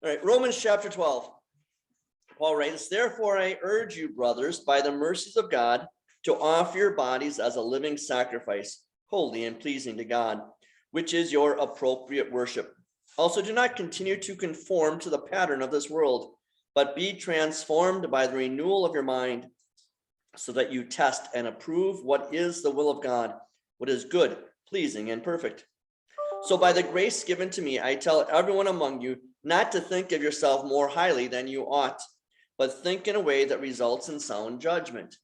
All right, Romans chapter 12. Paul writes, therefore I urge you, brothers, by the mercies of God, to offer your bodies as a living sacrifice, holy and pleasing to God, which is your appropriate worship. Also do not continue to conform to the pattern of this world, but be transformed by the renewal of your mind, so that you test and approve what is the will of God, what is good, pleasing, and perfect. So by the grace given to me, I tell everyone among you not to think of yourself more highly than you ought, but think in a way that results in sound judgment,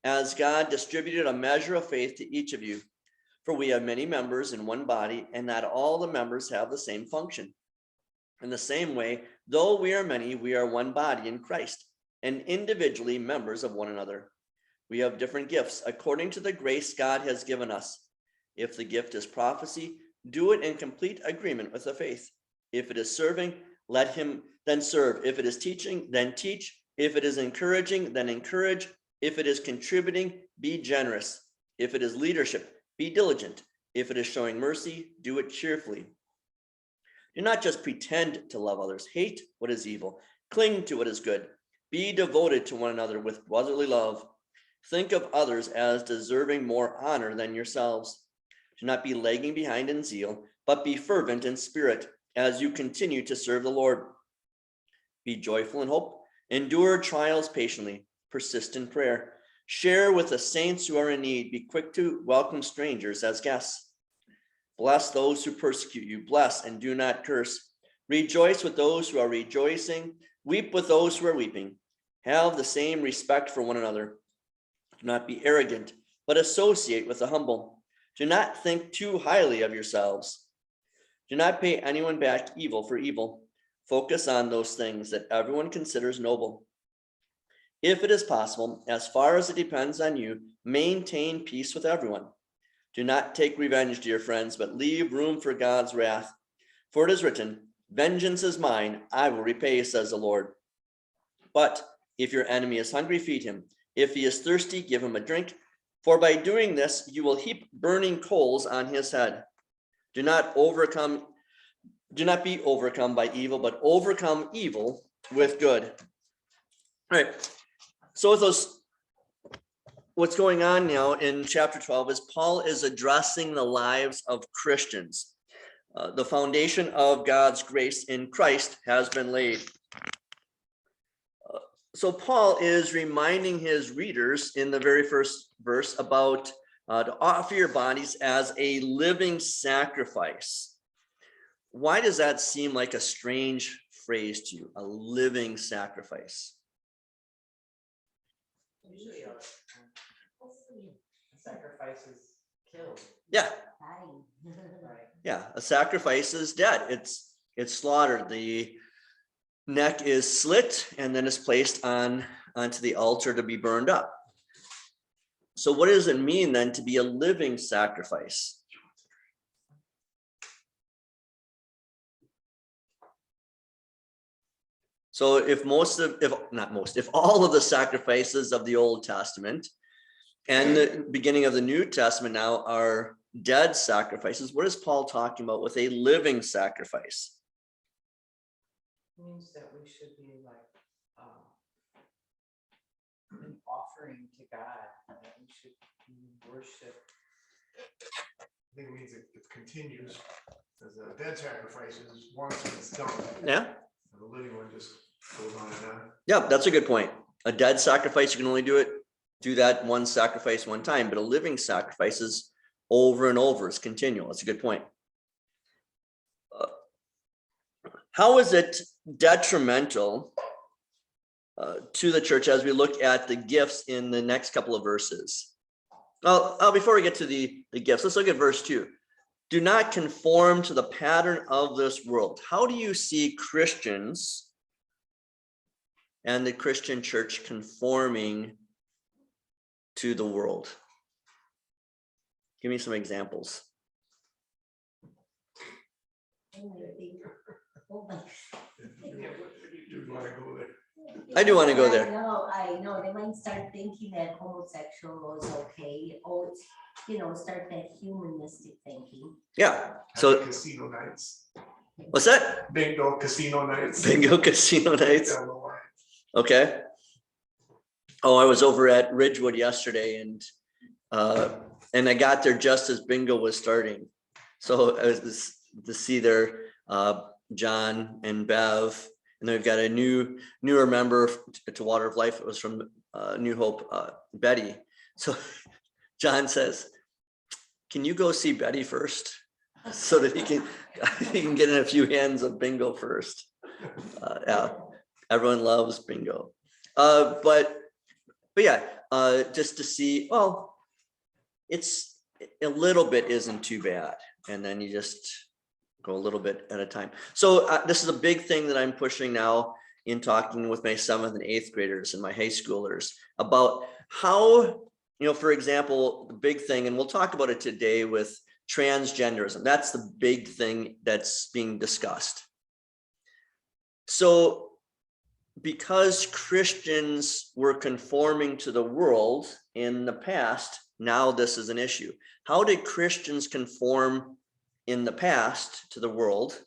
as God distributed a measure of faith to each of you. For we have many members in one body, and not all the members have the same function. In the same way, though we are many, we are one body in Christ, and individually members of one another. We have different gifts according to the grace God has given us. If the gift is prophecy, do it in complete agreement with the faith. If it is serving, let him then serve. If it is teaching, then teach. If it is encouraging, then encourage. If it is contributing, be generous. If it is leadership, be diligent. If it is showing mercy, do it cheerfully. Do not just pretend to love others. Hate what is evil. Cling to what is good. Be devoted to one another with brotherly love. Think of others as deserving more honor than yourselves. Do not be lagging behind in zeal, but be fervent in spirit as you continue to serve the Lord. Be joyful in hope. Endure trials patiently. Persist in prayer. Share with the saints who are in need. Be quick to welcome strangers as guests. Bless those who persecute you. Bless and do not curse. Rejoice with those who are rejoicing. Weep with those who are weeping. Have the same respect for one another. Do not be arrogant, but associate with the humble. Do not think too highly of yourselves. Do not pay anyone back evil for evil. Focus on those things that everyone considers noble. If it is possible, as far as it depends on you, maintain peace with everyone. Do not take revenge, dear friends, but leave room for God's wrath. For it is written, vengeance is mine, I will repay, says the Lord. But if your enemy is hungry, feed him. If he is thirsty, give him a drink. For by doing this, you will heap burning coals on his head. Do not be overcome by evil, but overcome evil with good. All right. So what's going on now in chapter 12 is Paul is addressing the lives of Christians. The foundation of God's grace in Christ has been laid. So Paul is reminding his readers in the very first verse about to offer your bodies as a living sacrifice. Why does that seem like a strange phrase to you? A living sacrifice. Usually a sacrifice is killed. Yeah. Right. Yeah, a sacrifice is dead. It's slaughtered. The neck is slit and then it's placed onto the altar to be burned up. So what does it mean then to be a living sacrifice? So if all of the sacrifices of the Old Testament and the beginning of the New Testament now are dead sacrifices, what is Paul talking about with a living sacrifice? It means that we should be like an offering to God, that we should worship. I think it means it continues, as a dead sacrifice is once it's done. Yeah. And the living one just goes on and on. Yeah, that's a good point. A dead sacrifice, you can only do that one sacrifice one time, but a living sacrifice is over and over. It's continual. That's a good point. How is it detrimental to the church as we look at the gifts in the next couple of verses? Well, before we get to the gifts, let's look at verse 2. Do not conform to the pattern of this world. How do you see Christians and the Christian church conforming to the world? Give me some examples. You want to go there? I do want to go there. I know. They might start thinking that homosexual is okay, or start that humanistic thinking. Yeah. So casino nights. What's that? Bingo casino nights. Bingo casino nights. Down the line. Okay. Oh, I was over at Ridgewood yesterday and I got there just as bingo was starting. So I was to see there, John and Bev, and they've got a newer member to Water of Life. It was from New Hope, Betty. So John says, "Can you go see Betty first, so that he can get in a few hands of bingo first?" Yeah, everyone loves bingo. But yeah, just to see, well, it's a little bit isn't too bad, and then you just go a little bit at a time. So this is a big thing that I'm pushing now in talking with my 7th and 8th graders and my high schoolers about how, for example, the big thing, and we'll talk about it today with transgenderism. That's the big thing that's being discussed. So because Christians were conforming to the world in the past, now this is an issue. How did Christians conform in the past to the world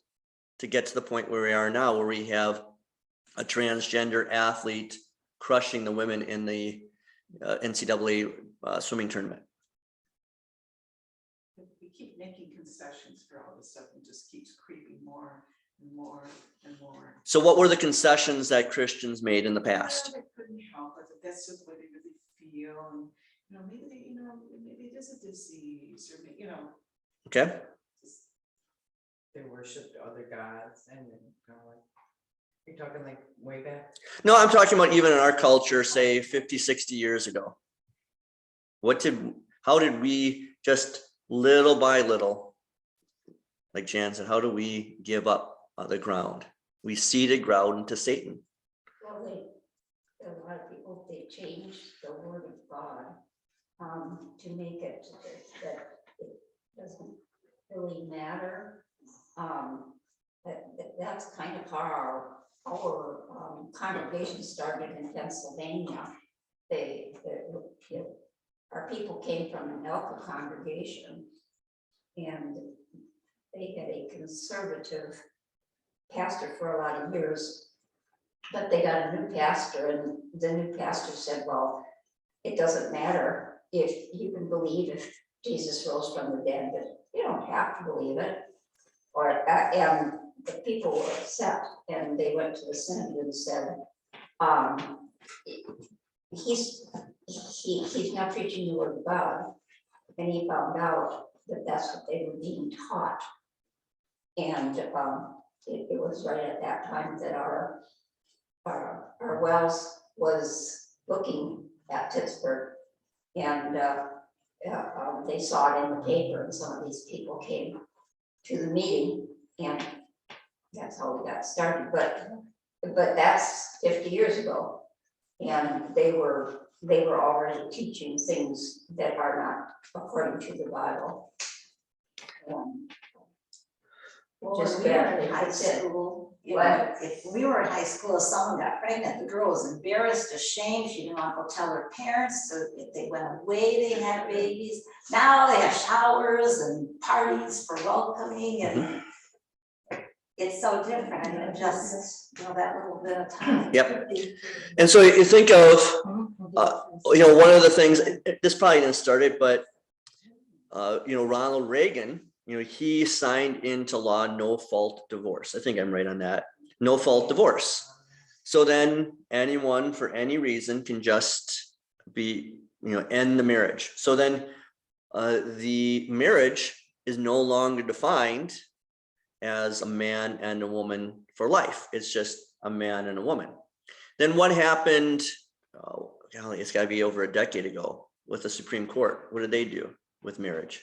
to get to the point where we are now, where we have a transgender athlete crushing the women in the NCAA swimming tournament? We keep making concessions for all this stuff and just keeps creeping more and more and more. So what were the concessions that Christians made in the past? Well, they couldn't help it, but that's just what they really feel, and maybe maybe it is a disease, or Okay. just they worshiped other gods, and then you're talking like way back. No, I'm talking about even in our culture, say 50, 60 years ago. How did we just little by little, like Jan said, how do we give up the ground? We ceded ground to Satan. Well, a lot of people, they changed the word of God to make it that it doesn't really matter. That's kind of how our congregation started in Pennsylvania. Our people came from an Alpha congregation, and they had a conservative pastor for a lot of years, but they got a new pastor, and the new pastor said, well, it doesn't matter if you can believe if Jesus rose from the dead, but you don't have to believe it. And the people were upset, and they went to the synod and said, he's not preaching the word of God. And he found out that that's what they were being taught. And it was right at that time that our Wells was looking at Pittsburgh, and they saw it in the paper, and some of these people came to the meeting, and that's how we got started. But that's 50 years ago, and they were already teaching things that are not according to the Bible. Well, Just when we were in barely high fits in. school, What? if we were in high school, if someone got pregnant, the girl was embarrassed, ashamed, she didn't want to go tell her parents, so if they went away, they had babies. Now they have showers and parties for welcoming, and it's so different, and just, that little bit of time. Yep. And so you think of, one of the things, this probably didn't start it, but Ronald Reagan, he signed into law no fault divorce. I think I'm right on that. No fault divorce. So then anyone for any reason can just be, end the marriage. So then the marriage is no longer defined as a man and a woman for life. It's just a man and a woman. Then what happened? Oh, golly, it's got to be over a decade ago with the Supreme Court. What did they do with marriage?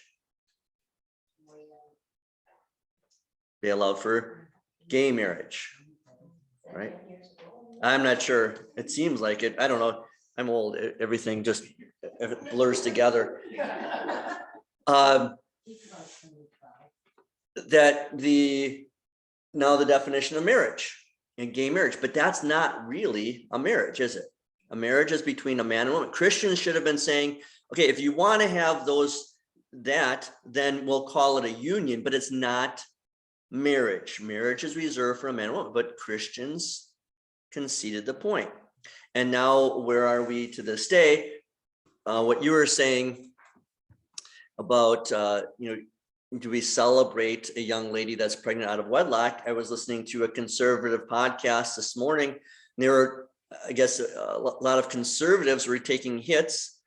They allowed for gay marriage, right? I'm not sure. It seems like it. I don't know. I'm old. Everything just blurs together. That now the definition of marriage and gay marriage, but that's not really a marriage, is it? A marriage is between a man and a woman. Christians should have been saying, okay, if you want to have then we'll call it a union, but it's not marriage. Marriage is reserved for a man and woman, but Christians conceded the point. And now where are we to this day? What you were saying about, do we celebrate a young lady that's pregnant out of wedlock? I was listening to a conservative podcast this morning. And there were, I guess, a lot of conservatives were taking hits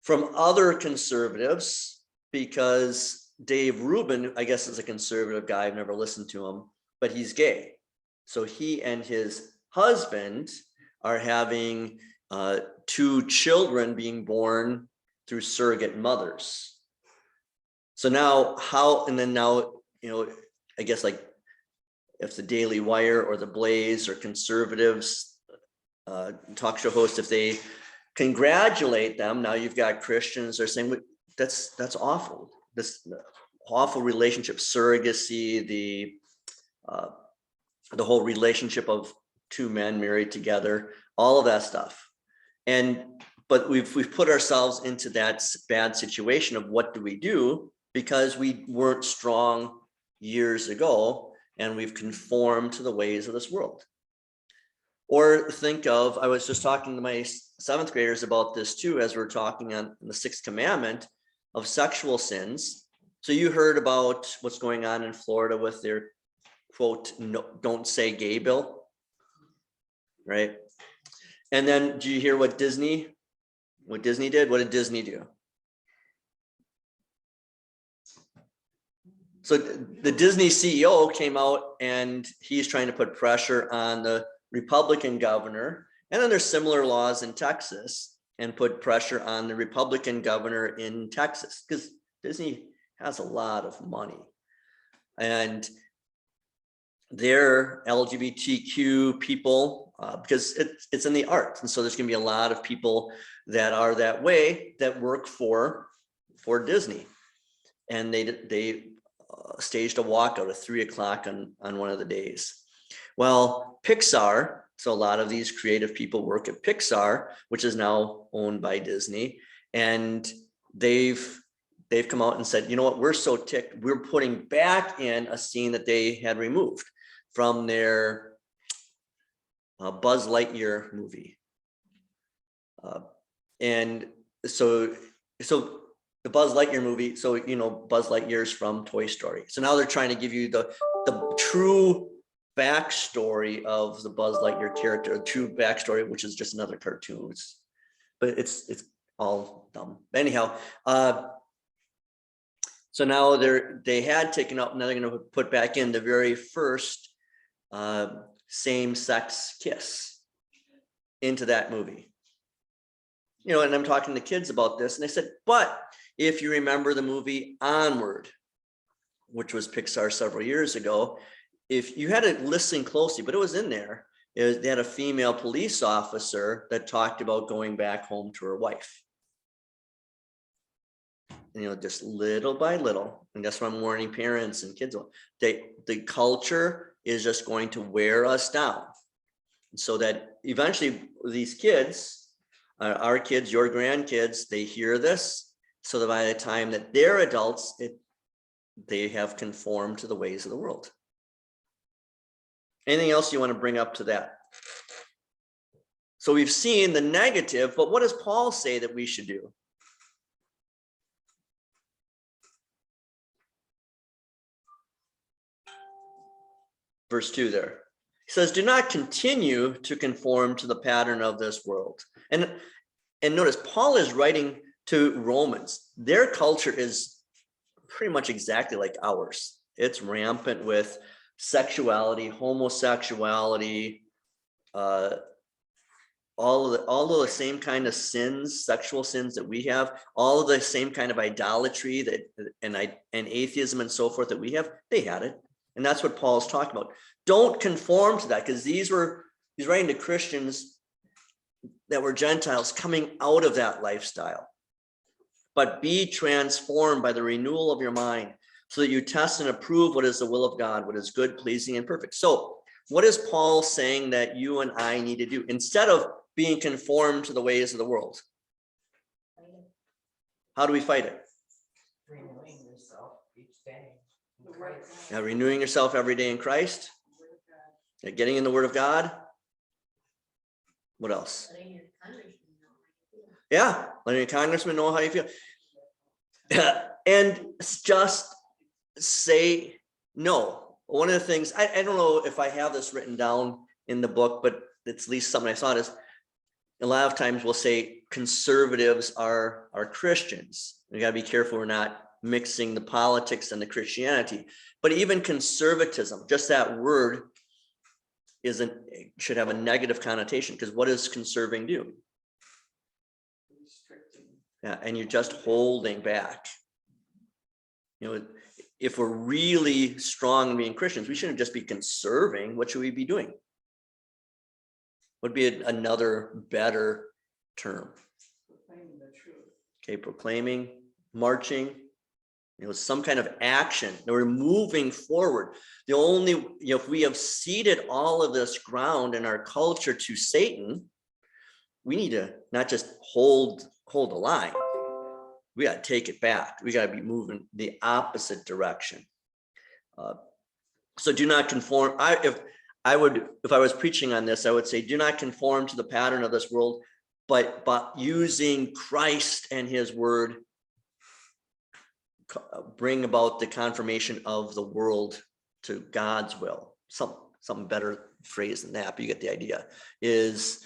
from other conservatives because Dave Rubin, I guess, is a conservative guy. I've never listened to him, but he's gay. So he and his husband are having 2 children being born through surrogate mothers. So now I guess like if the Daily Wire or the Blaze or conservatives talk show hosts, if they congratulate them, now you've got Christians are saying that's awful. This awful relationship, surrogacy, the whole relationship of 2 men married together, all of that stuff. But we've put ourselves into that bad situation of what do we do, because we weren't strong years ago and we've conformed to the ways of this world. Or think of, I was just talking to my 7th graders about this too, as we're talking on the 6th commandment of sexual sins. So you heard about what's going on in Florida with their quote, no, don't say gay bill, right? And then do you hear what Disney did? What did Disney do? So the Disney CEO came out and he's trying to put pressure on the Republican governor. And then there's similar laws in Texas, and put pressure on the Republican governor in Texas because Disney has a lot of money. And they're LGBTQ people because it's in the arts. And so there's going to be a lot of people that are that way that work for Disney. And they staged a walkout at 3 o'clock on one of the days. Well, Pixar, so a lot of these creative people work at Pixar, which is now owned by Disney. And they've come out and said, you know what, we're so ticked, we're putting back in a scene that they had removed from their Buzz Lightyear movie. And so the Buzz Lightyear movie, so Buzz Lightyear's from Toy Story. So now they're trying to give you the true backstory of the Buzz Lightyear character, the true backstory, which is just another cartoon. But it's all dumb. Anyhow, so now they had taken out, now they're going to put back in the very first same-sex kiss into that movie. And I'm talking to kids about this, and they said, but if you remember the movie Onward, which was Pixar several years ago, if you had to listen closely, but it was in there, they had a female police officer that talked about going back home to her wife. And, just little by little, and that's what I'm warning parents and kids about. The culture is just going to wear us down, so that eventually these kids, our kids, your grandkids, they hear this, so that by the time that they're adults, they have conformed to the ways of the world. Anything else you want to bring up to that? So we've seen the negative, but what does Paul say that we should do? Verse 2 there. He says, do not continue to conform to the pattern of this world. And notice, Paul is writing to Romans. Their culture is pretty much exactly like ours. It's rampant with sexuality, homosexuality, all of the same kind of sins, sexual sins that we have, all of the same kind of idolatry and atheism and so forth that we have. They had it. And that's what Paul's talking about. Don't conform to that, because he's writing to Christians that were Gentiles coming out of that lifestyle. But be transformed by the renewal of your mind, so that you test and approve what is the will of God, what is good, pleasing, and perfect. So what is Paul saying that you and I need to do instead of being conformed to the ways of the world? How do we fight it? Renewing yourself each day. Renewing yourself every day in Christ. Getting in the Word of God. What else? Yeah, letting your congressman know how you feel. And just say no. One of the things, I don't know if I have this written down in the book, but it's at least something I saw, is a lot of times we'll say conservatives are Christians. We got to be careful we're not mixing the politics and the Christianity. But even conservatism, just that word should have a negative connotation, because what does conserving do? Yeah, and you're just holding back. If we're really strong in being Christians, we shouldn't just be conserving. What should we be doing? Would be another better term. Proclaiming the truth. Okay, proclaiming, marching, some kind of action. We're moving forward. The only, if we have ceded all of this ground in our culture to Satan, we need to not just hold the line. We got to take it back. We got to be moving the opposite direction. So do not conform. If I was preaching on this, I would say, do not conform to the pattern of this world, but using Christ and his word, bring about the confirmation of the world to God's will. Some better phrase than that, but you get the idea, is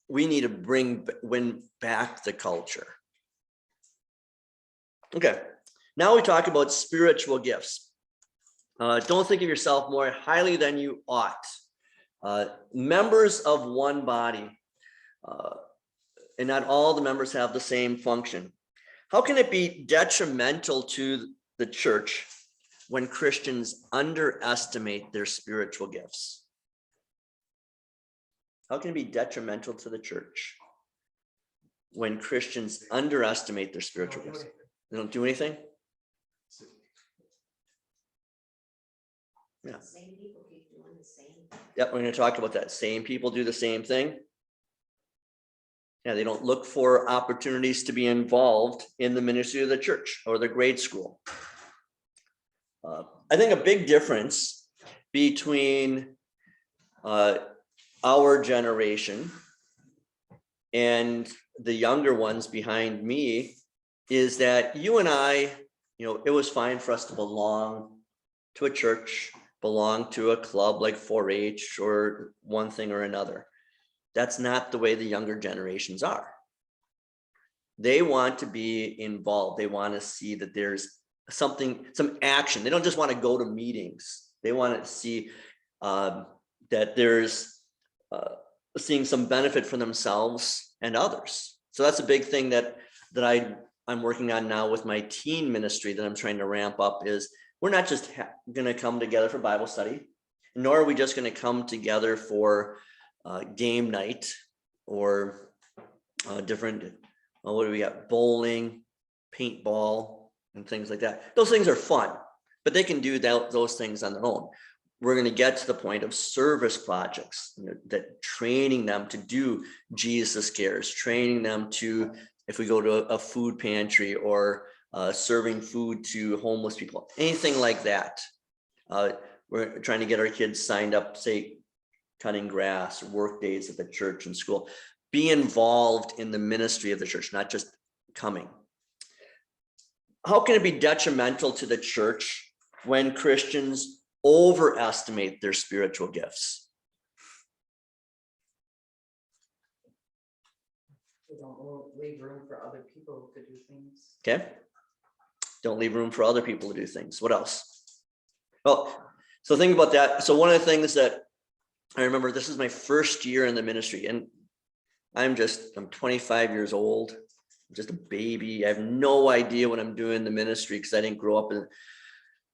we need to win back the culture. Okay, now we talk about spiritual gifts. Don't think of yourself more highly than you ought. Members of one body, and not all the members have the same function. How can it be detrimental to the church when Christians underestimate their spiritual gifts? How can it be detrimental to the church when Christians underestimate their spiritual gifts? They don't do anything? Yeah. Same people keep doing the same. Yep, we're going to talk about that. Same people do the same thing. Yeah, they don't look for opportunities to be involved in the ministry of the church or the grade school. I think a big difference between our generation and the younger ones behind me is that you and I, it was fine for us to belong to a church, belong to a club like 4-H or one thing or another. That's not the way the younger generations are. They want to be involved. They want to see that there's some action. They don't just want to go to meetings. They want to see that there's seeing some benefit for themselves and others. So that's a big thing that I'm working on now with my teen ministry that I'm trying to ramp up. Is we're not just going to come together for Bible study, nor are we just going to come together for game night or different, what do we got? Bowling, paintball, and things like that. Those things are fun, but they can do those things on their own. We're going to get to the point of service projects, that training them to do Jesus Cares, training them to, if we go to a food pantry or serving food to homeless people, anything like that. We're trying to get our kids signed up, say, cutting grass, work days at the church and school. Be involved in the ministry of the church, not just coming. How can it be detrimental to the church when Christians overestimate their spiritual gifts? We don't leave room for other people to do things. Okay. Don't leave room for other people to do things. What else? Well, so think about that. So one of the things that I remember, this is my first year in the ministry, and I'm 25 years old. I'm just a baby. I have no idea what I'm doing in the ministry because I didn't grow up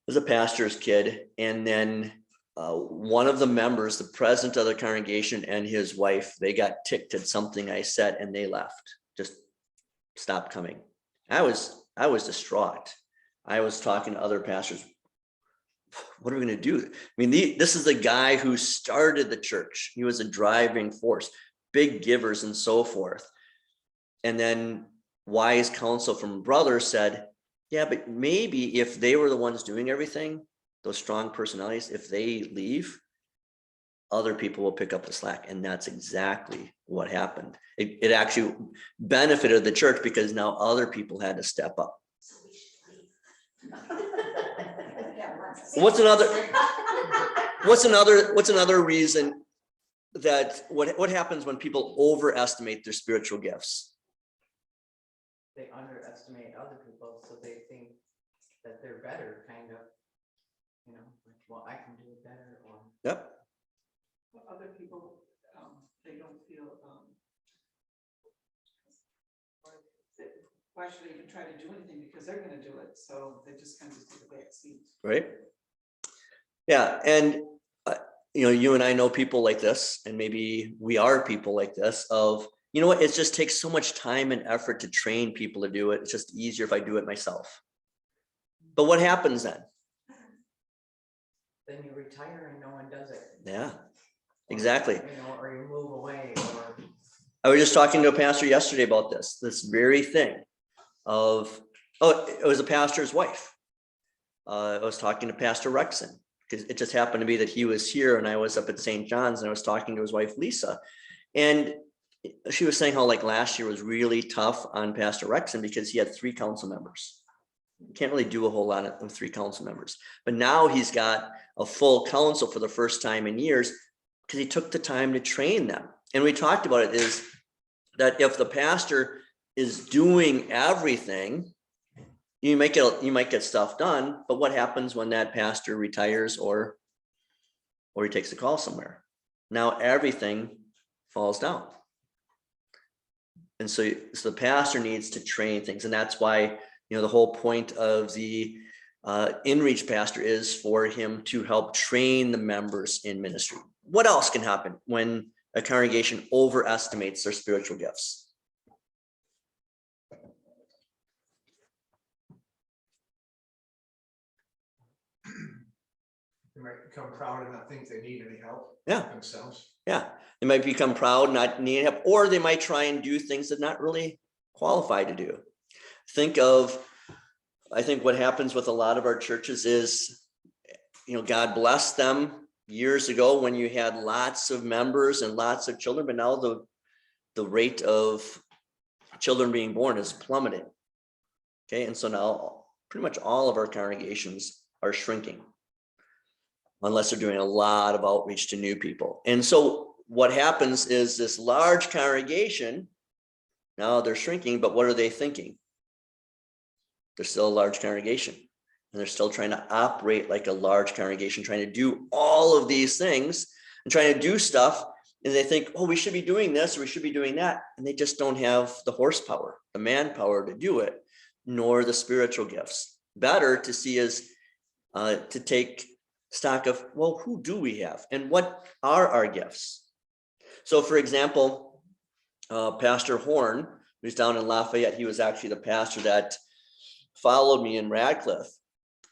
as a pastor's kid. And then one of the members, the president of the congregation, and his wife, they got ticked at something I said and they left, just stopped coming. I was distraught. I was talking to other pastors. What are we going to do? I mean, this is the guy who started the church. He was a driving force, big givers and so forth. And then wise counsel from brothers said, Yeah, but maybe if they were the ones doing everything, those strong personalities, if they leave, other people will pick up the slack. And that's exactly what happened. It actually benefited the church because now other people had to step up. So we should leave. What's another reason that what happens when people overestimate their spiritual gifts? They underestimate other people, so they think that they're better, kind of, you know, like, well, I can do it better, or. Yep. Other people, they don't feel, why should they even try to do anything, because they're gonna do it, so they just kind of take a back seat. Right. Yeah. And, you and I know people like this, and maybe we are people like this of, you know what, it just takes so much time and effort to train people to do it. It's just easier if I do it myself. But what happens then? Then you retire and no one does it. Yeah, exactly. You know, or you move away, or. I was just talking to a pastor yesterday about this very thing of, it was a pastor's wife. I was talking to Pastor Rexon because it just happened to be that he was here and I was up at St. John's and I was talking to his wife, Lisa. And she was saying how like last year was really tough on Pastor Rexon because he had 3 council members. You can't really do a whole lot with 3 council members, but now he's got a full council for the first time in years because he took the time to train them. And we talked about it is that if the pastor is doing everything, you might get stuff done, but what happens when that pastor retires or he takes a call somewhere? Now everything falls down. And so the pastor needs to train things. And that's why, the whole point of the in-reach pastor is for him to help train the members in ministry. What else can happen when a congregation overestimates their spiritual gifts? They might become proud and not think they need any help. Yeah. Themselves. Yeah, they might become proud, not need help, or they might try and do things that not really qualified to do. I think what happens with a lot of our churches is, God blessed them years ago when you had lots of members and lots of children, but now the rate of children being born is plummeting. Okay, and so now pretty much all of our congregations are shrinking unless they're doing a lot of outreach to new people. And so what happens is this large congregation, now they're shrinking, but what are they thinking? They're still a large congregation and they're still trying to operate like a large congregation, trying to do all of these things and trying to do stuff. And they think, oh, we should be doing this or we should be doing that. And they just don't have the horsepower, the manpower to do it, nor the spiritual gifts. Better to see is to take stock of, well, who do we have and what are our gifts? So for example, Pastor Horn, who's down in Lafayette, he was actually the pastor that followed me in Radcliffe,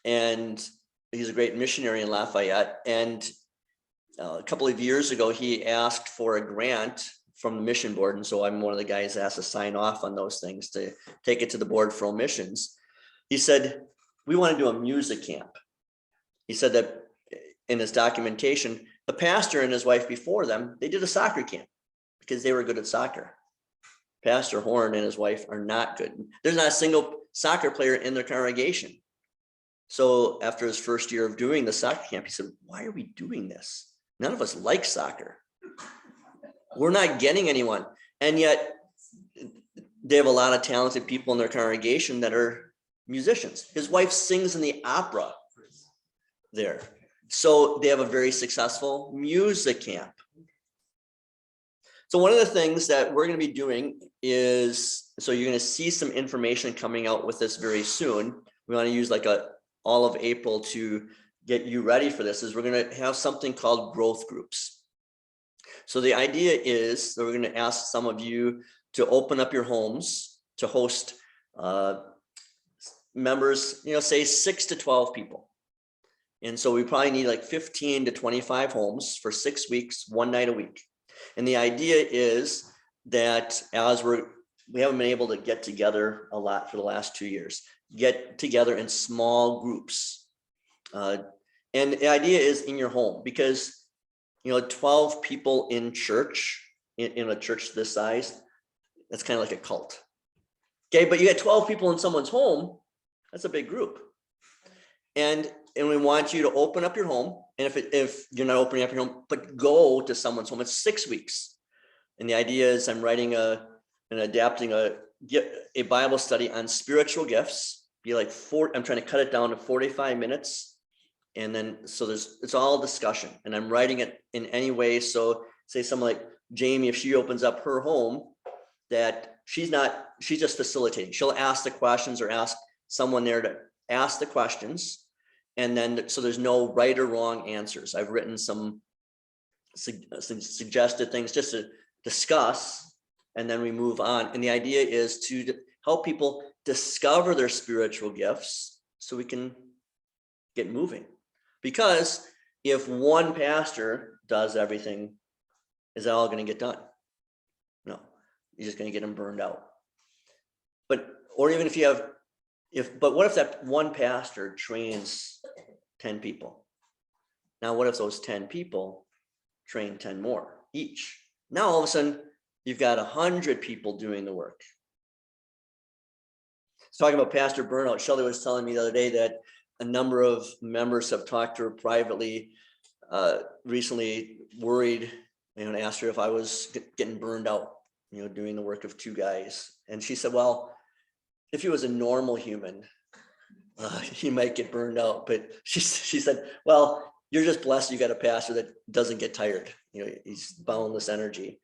and he's a great missionary in Lafayette. And a couple of years ago, he asked for a grant from the mission board. And so I'm one of the guys that has to sign off on those things to take it to the board for missions. He said, we want to do a music camp. He said that in his documentation, the pastor and his wife before them, they did a soccer camp because they were good at soccer. Pastor Horn and his wife are not good. There's not a single soccer player in their congregation. So after his first year of doing the soccer camp, he said, why are we doing this? None of us like soccer. We're not getting anyone. And yet they have a lot of talented people in their congregation that are musicians. His wife sings in the opera there. So they have a very successful music camp. So one of the things that we're going to be doing is, so you're going to see some information coming out with this very soon. We want to use like all of April to get you ready for this, is we're going to have something called growth groups. So the idea is that we're going to ask some of you to open up your homes to host members, say 6 to 12 people. And so we probably need like 15 to 25 homes for 6 weeks, 1 night a week. And the idea is that as we haven't been able to get together a lot for the last 2 years. get together in small groups. And the idea is in your home, because 12 people in church, in a church this size, that's kind of like a cult. Okay, but you get 12 people in someone's home, that's a big group. And we want you to open up your home. And if you're not opening up your home, but go to someone's home, it's 6 weeks. And the idea is I'm writing and adapting a Bible study on spiritual gifts. I'm trying to cut it down to 45 minutes. And then, so it's all discussion, and I'm writing it in any way. So say someone like Jamie, if she opens up her home, that she's just facilitating. She'll ask the questions or ask someone there to ask the questions. And then, so there's no right or wrong answers. I've written some suggested things just to discuss, and then we move on. And the idea is to help people discover their spiritual gifts so we can get moving. Because if one pastor does everything, is that all going to get done? No, you're just going to get them burned out. Or even but what if that one pastor trains 10 people? Now, what if those 10 people train 10 more each? Now, all of a sudden, you've got 100 people doing the work. Talking about pastor burnout, Shelley was telling me the other day that a number of members have talked to her privately recently, worried, and asked her if I was getting burned out, doing the work of 2 guys. And she said, well, if he was a normal human, he might get burned out. But she said, well, you're just blessed you got a pastor that doesn't get tired. He's boundless energy.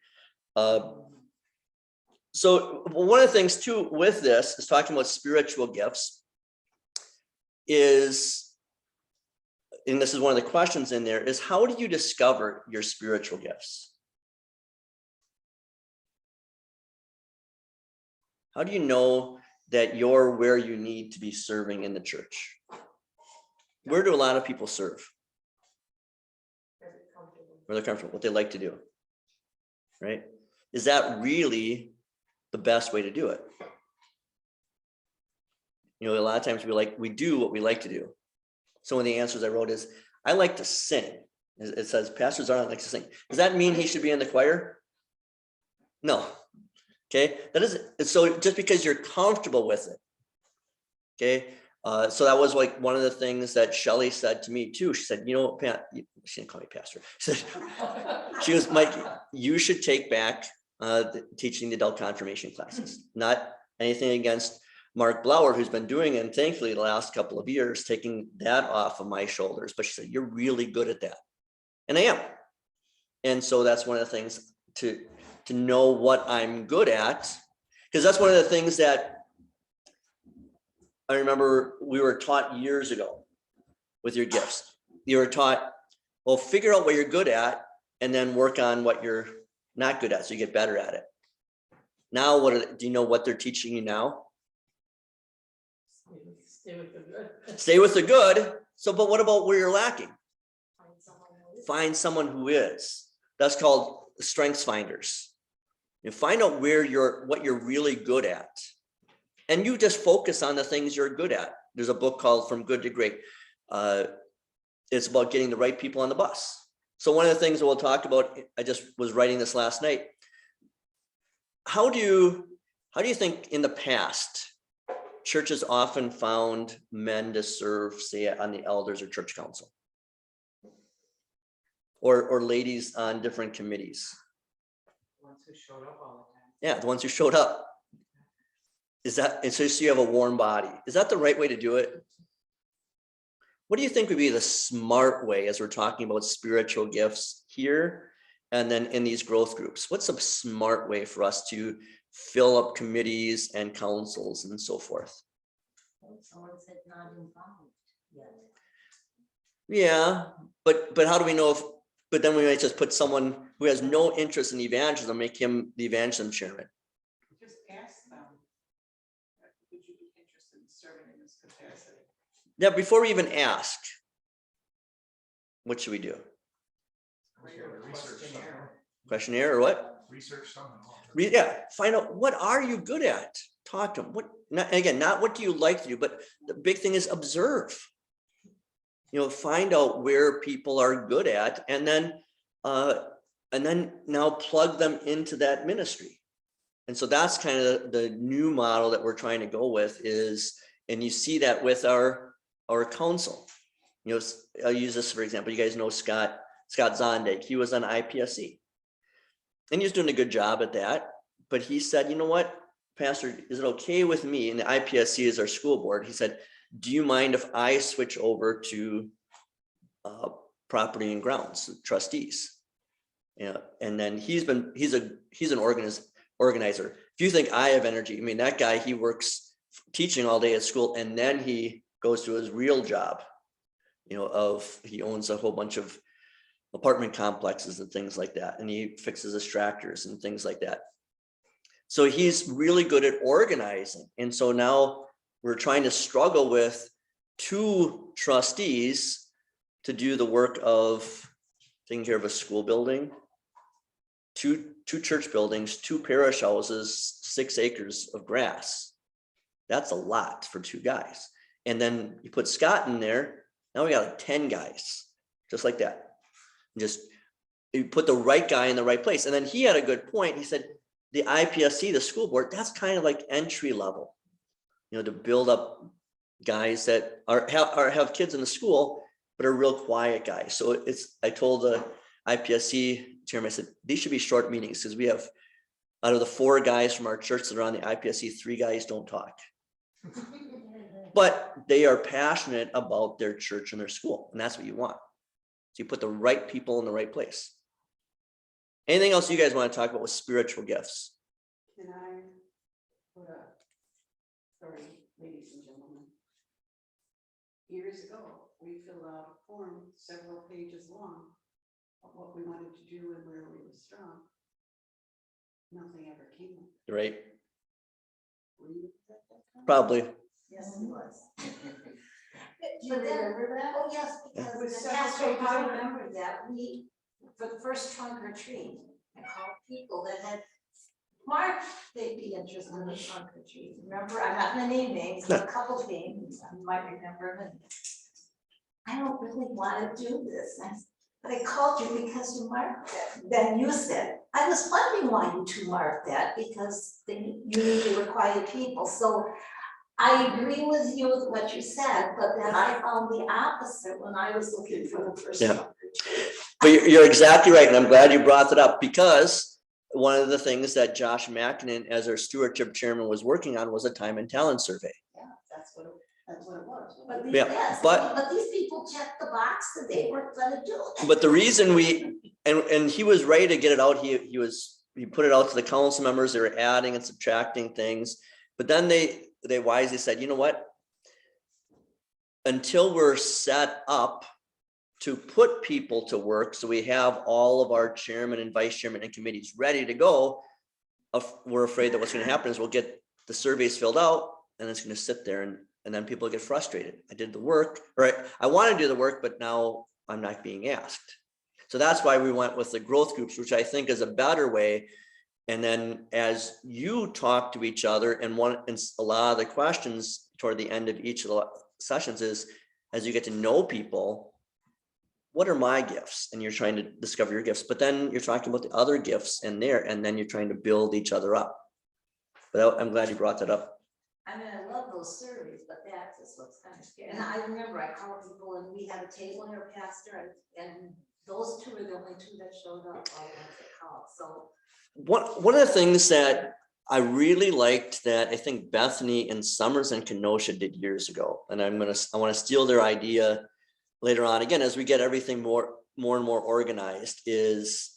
So one of the things too with this is talking about spiritual gifts is, and this is one of the questions in there, is how do you discover your spiritual gifts? How do you know that you're where you need to be serving in the church? Where do a lot of people serve? Where they're comfortable, what they like to do, right? Is that really the best way to do it? A lot of times we do what we like to do. So one of the answers I wrote is, I like to sing. It says pastors aren't like to sing. Does that mean he should be in the choir? No. Okay, that is so just because you're comfortable with it. Okay, so that was like one of the things that Shelley said to me too. She said, Pat, she didn't call me pastor. She goes, Mike, you should take back teaching the adult confirmation classes. Not anything against Mark Blauer, who's been doing it, and thankfully the last couple of years, taking that off of my shoulders. But she said, you're really good at that. And I am. And so that's one of the things to know what I'm good at, because that's one of the things that I remember we were taught years ago with your gifts. You were taught, well, figure out what you're good at and then work on what you're not good at so you get better at it. Now, do you know what they're teaching you now? Stay with the good. Stay with the good. So, but what about where you're lacking? Find someone who is. That's called strengths finders. You find out what you're really good at. And you just focus on the things you're good at. There's a book called From Good to Great. It's about getting the right people on the bus. So one of the things we'll talk about, I just was writing this last night. How do you think in the past, churches often found men to serve, say, on the elders or church council? Or ladies on different committees? The ones who showed up all the time. Yeah, the ones who showed up. Is that, and so you have a warm body. Is that the right way to do it? What do you think would be the smart way as we're talking about spiritual gifts here and then in these growth groups? What's a smart way for us to fill up committees and councils and so forth? Someone said not involved yet. Yeah, but how do we know but then we might just put someone who has no interest in evangelism, make him the evangelism chairman. Just ask them, would you be interested in serving in this capacity? Now, before we even ask, what should we do? We gotta research somehow. Questionnaire or what? Research somehow. Yeah, find out, what are you good at? talk to them. What, not, again, not what do you like to do, but the big thing is observe. Find out where people are good at, and then now plug them into that ministry. And so that's kind of the new model that we're trying to go with is, and you see that with our council. I'll use this for example. You guys know Scott Zondag. He was on IPSC, and he was doing a good job at that. But he said, you know what, Pastor, is it okay with me? And the IPSC is our school board. He said, do you mind if I switch over to property and grounds trustees? And then he's an organizer. If you think I have energy, I mean, that guy, he works teaching all day at school, and then he goes to his real job. He owns a whole bunch of apartment complexes and things like that, and he fixes his tractors and things like that. So he's really good at organizing. And so now we're trying to struggle with 2 trustees to do the work of taking care of a school building, two church buildings, 2 parish houses, 6 acres of grass. That's a lot for 2 guys. And then you put Scott in there. Now we got like 10 guys, just like that. Just you put the right guy in the right place. And then he had a good point. He said, the IPSC, the school board, that's kind of like entry level, to build up guys that have kids in the school, but are real quiet guys. So I told the IPSC chairman, I said, these should be short meetings because we have, out of the 4 guys from our church that are on the IPSC, 3 guys don't talk. But they are passionate about their church and their school, and that's what you want. So you put the right people in the right place. Anything else you guys want to talk about with spiritual gifts? Can I put sorry, ladies and gentlemen. Years ago, we filled out a form several pages long of what we wanted to do and where we were strong. Nothing ever came of it. Right? Were you at that time? Probably. Yes, it was. Do you But then- remember that? Oh, yes, With because several Pastor, pages I on it. remember that for the first trunk or treat, I called people that had marked they'd be interested in the trunk or treat. Remember, I'm not gonna name names, but a couple of names, you might remember them. I don't really wanna do this, but I called you because you marked it. Then you said, I was wondering why you 2 marked that, because you usually were quiet people, so I agree with you with what you said, but then I found the opposite when I was looking for the first Yeah. trunk or treat. But you're exactly right. And I'm glad you brought that up, because one of the things that Josh Mackinnon, as our stewardship chairman, was working on was a time and talent survey. Yeah, that's what it was. But Yeah, Yes, but- but these people checked the box that they weren't gonna do it. But the reason and he was ready to get it out. He put it out to the council members. They were adding and subtracting things. But then they wisely said, you know what? Until we're set up to put people to work, so we have all of our chairman and vice chairman and committees ready to go, we're afraid that what's going to happen is we'll get the surveys filled out and it's going to sit there, and then people get frustrated. I did the work, or I want to do the work, but now I'm not being asked. So that's why we went with the growth groups, which I think is a better way. And then as you talk to each other, and a lot of the questions toward the end of each of the sessions is, as you get to know people, what are my gifts? And you're trying to discover your gifts, but then you're talking about the other gifts in there, and then you're trying to build each other up. But I'm glad you brought that up. I mean, I love those surveys, but that just looks kind of scary. And I remember I called people and we had a table here, Pastor, and those 2 were the only 2 that showed up, all the ones that called, so. One of the things that I really liked that I think Bethany and Summers and Kenosha did years ago, and I want to steal their idea later on, again, as we get everything more and more organized, is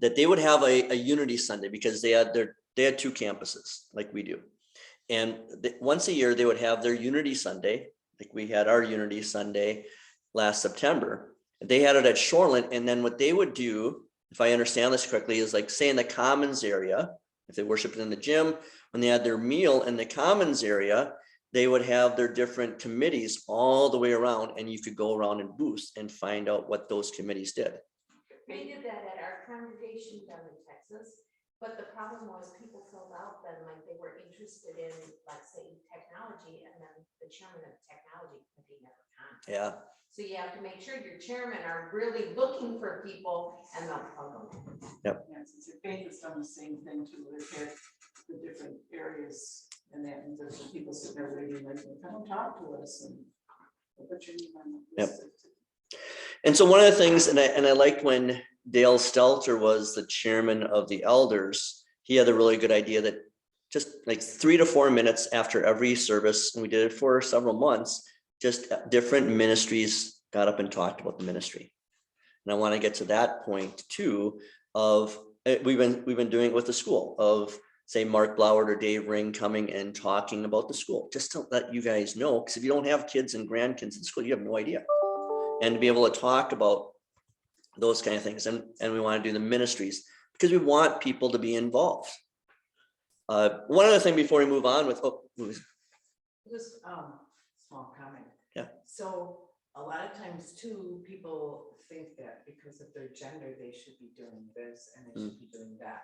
that they would have a unity Sunday, because they had 2 campuses like we do. And once a year they would have their unity Sunday, like we had our unity Sunday last September. They had it at Shoreland. And then what they would do, if I understand this correctly, is like, say in the commons area, if they worshiped in the gym, when they had their meal in the commons area, they would have their different committees all the way around, and you could go around and boost and find out what those committees did. We did that at our congregation down in Texas, But the problem was people filled out then like they were interested in, like, say, technology, and then the chairman of the technology committee never contacted. Yeah, So you have to make sure your chairmen are really looking for people and they'll plug them. Yeah, since your faith has done the same thing too, they've had the different areas, and that means there's some people sitting there waiting, like, come talk to us and. Put your name on the Yep. list. and so one of the things, and I liked when Dale Stelter was the chairman of the elders, he had a really good idea that just like 3 to 4 minutes after every service, and we did it for several months, just different ministries got up and talked about the ministry. And I want to get to that point too of we've been doing it with the school of, say, Mark Blauert or Dave Ring coming and talking about the school, just to let you guys know, because if you don't have kids and grandkids in school, you have no idea. And to be able to talk about those kind of things, and we want to do the ministries because we want people to be involved. One other thing before we move on with, Just, small comment. Yeah. So a lot of times too, people think that because of their gender, they should be doing this and they should be doing that.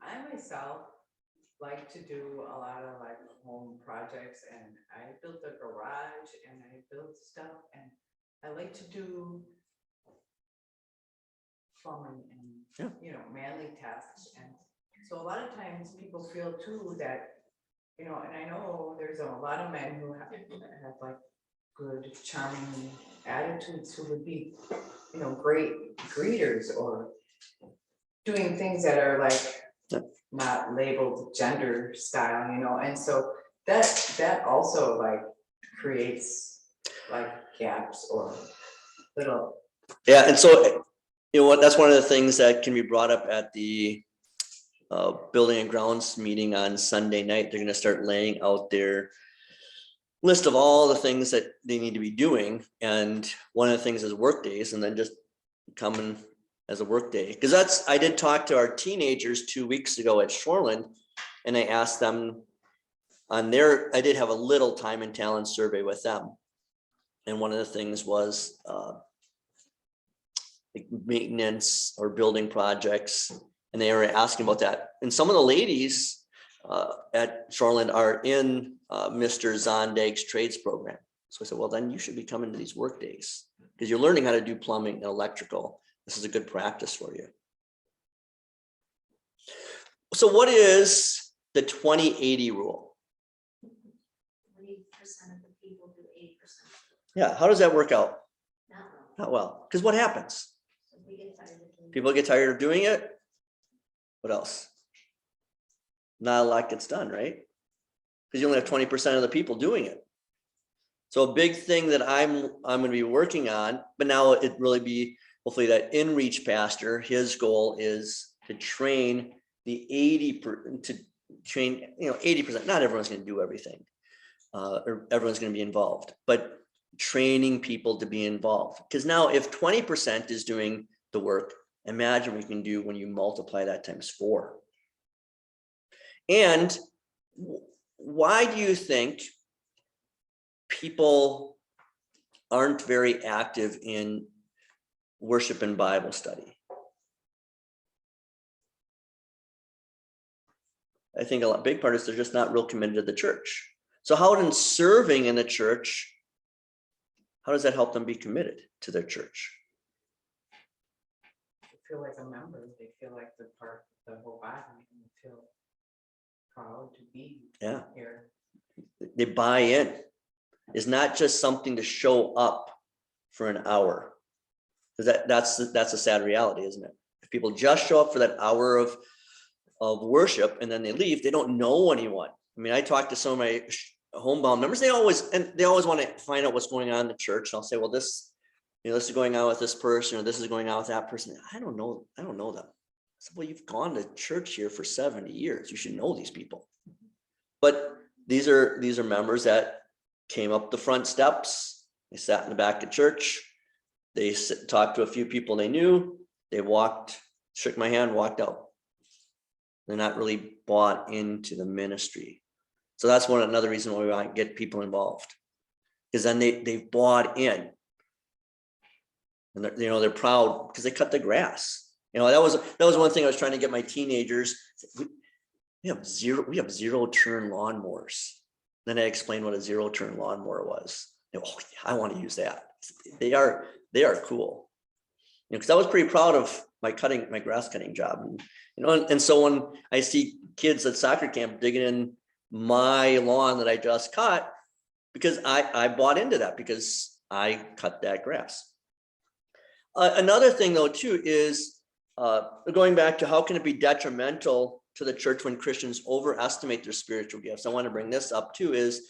I myself like to do a lot of like home projects, and I built a garage and I built stuff, and I like to do plumbing and, you know, manly tasks. And so a lot of times people feel too that, you know, and I know there's a lot of men who have like good, charming attitudes who would be, you know, great greeters or doing things that are like not labeled gender style, you know, and so that also like creates like gaps or little. yeah, and so you know what, that's one of the things that can be brought up at the building and grounds meeting on Sunday night. They're going to start laying out their list of all the things that they need to be doing, and one of the things is work days, and then just coming as a work day, because I did talk to our teenagers 2 weeks ago at Shoreland, and I asked them on I did have a little time and talent survey with them, and one of the things was like maintenance or building projects, and they were asking about that. And some of the ladies at Shoreland are in Mr. Zondag's trades program. So I said, well, then you should be coming to these work days because you're learning how to do plumbing and electrical. This is a good practice for you. So what is the 20-80 rule? 20% of the people do 80%. Yeah, how does that work out? Not well. Not well, because what happens? So we get tired of doing People get tired of doing it. What else? Not a lot gets done, right? Because you only have 20% of the people doing it. So a big thing that I'm going to be working on, but now it really be hopefully that inReach pastor, his goal is to train the 80%. Not everyone's going to do everything, or everyone's going to be involved, but training people to be involved. Because now if 20% is doing the work, imagine what you can do when you multiply that times 4. And why do you think people aren't very active in worship and Bible study? I think a big part is they're just not real committed to the church. So how in serving in the church, how does that help them be committed to their church? They feel like a member, they feel like they're part of the whole body, and they feel proud to be here. They buy in. It's not just something to show up for an hour. Because that's a sad reality, isn't it? If people just show up for that hour of worship and then they leave, they don't know anyone. I mean, I talked to some of my homebound members, they always want to find out what's going on in the church. And I'll say, well, this is going on with this person, or this is going on with that person. I don't know them. I said, well, you've gone to church here for 70 years. You should know these people. But these are members that came up the front steps. They sat in the back of church. They talked to a few people they knew. They walked, shook my hand, walked out. They're not really bought into the ministry. So that's another reason why we want to get people involved, because then they've bought in, and they're proud because they cut the grass. You know, that was one thing I was trying to get my teenagers. We have zero turn lawnmowers. Then I explained what a zero turn lawnmower was. Oh, yeah, I want to use that. They are cool. You know, because I was pretty proud of my grass cutting job. And, you know, and so when I see kids at soccer camp digging in my lawn that I just cut, because I bought into that because I cut that grass. Another thing though too is going back to how can it be detrimental to the church when Christians overestimate their spiritual gifts. I want to bring this up too is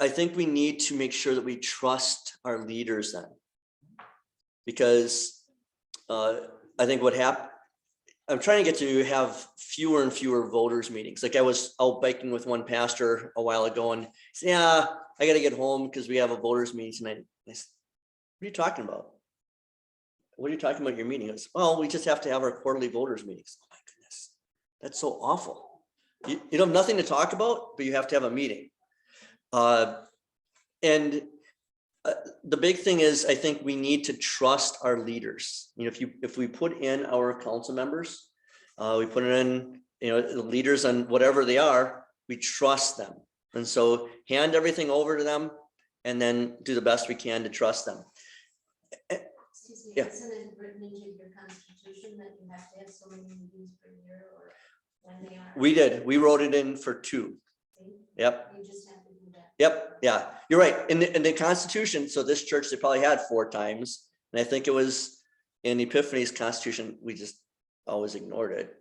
I think we need to make sure that we trust our leaders then, because I think what happened, I'm trying to get to have fewer and fewer voters meetings. Like I was out biking with one pastor a while ago and he said, yeah, I got to get home because we have a voters meeting tonight. I said, what are you talking about? What are you talking about your meeting? He goes, well, we just have to have our quarterly voters meetings. Oh my goodness, that's so awful. You have nothing to talk about, but you have to have a meeting. And the big thing is, I think we need to trust our leaders. You know, if we put in our council members, we put in, you know, the leaders on whatever they are, we trust them. And so hand everything over to them and then do the best we can to trust them. Excuse me, Yeah. isn't it written into your constitution that you have to have so many meetings per year or when they are? We wrote it in for 2. Yep. You just have to do that. Yep. Yeah, you're right. In the Constitution, so this church, they probably had 4 times. And I think it was in Epiphany's Constitution, we just always ignored it.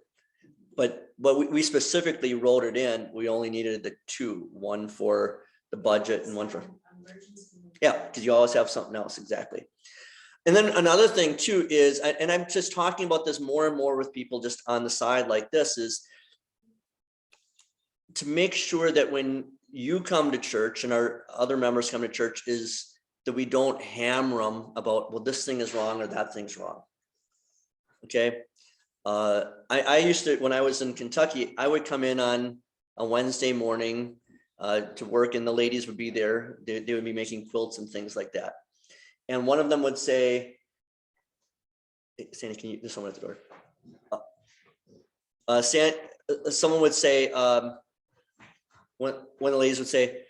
But we specifically wrote it in. We only needed the 2, one for the budget and one for, yeah, because you always have something else. Exactly. And then another thing too is, and I'm just talking about this more and more with people just on the side like this, is to make sure that when you come to church and our other members come to church is that we don't hammer them about, well, this thing is wrong or that thing's wrong. Okay. I used to, when I was in Kentucky, I would come in on a Wednesday morning to work and the ladies would be there. They would be making quilts and things like that. And one of them would say, Sandy, can you, there's someone at the door. Someone would say, one of the ladies would say,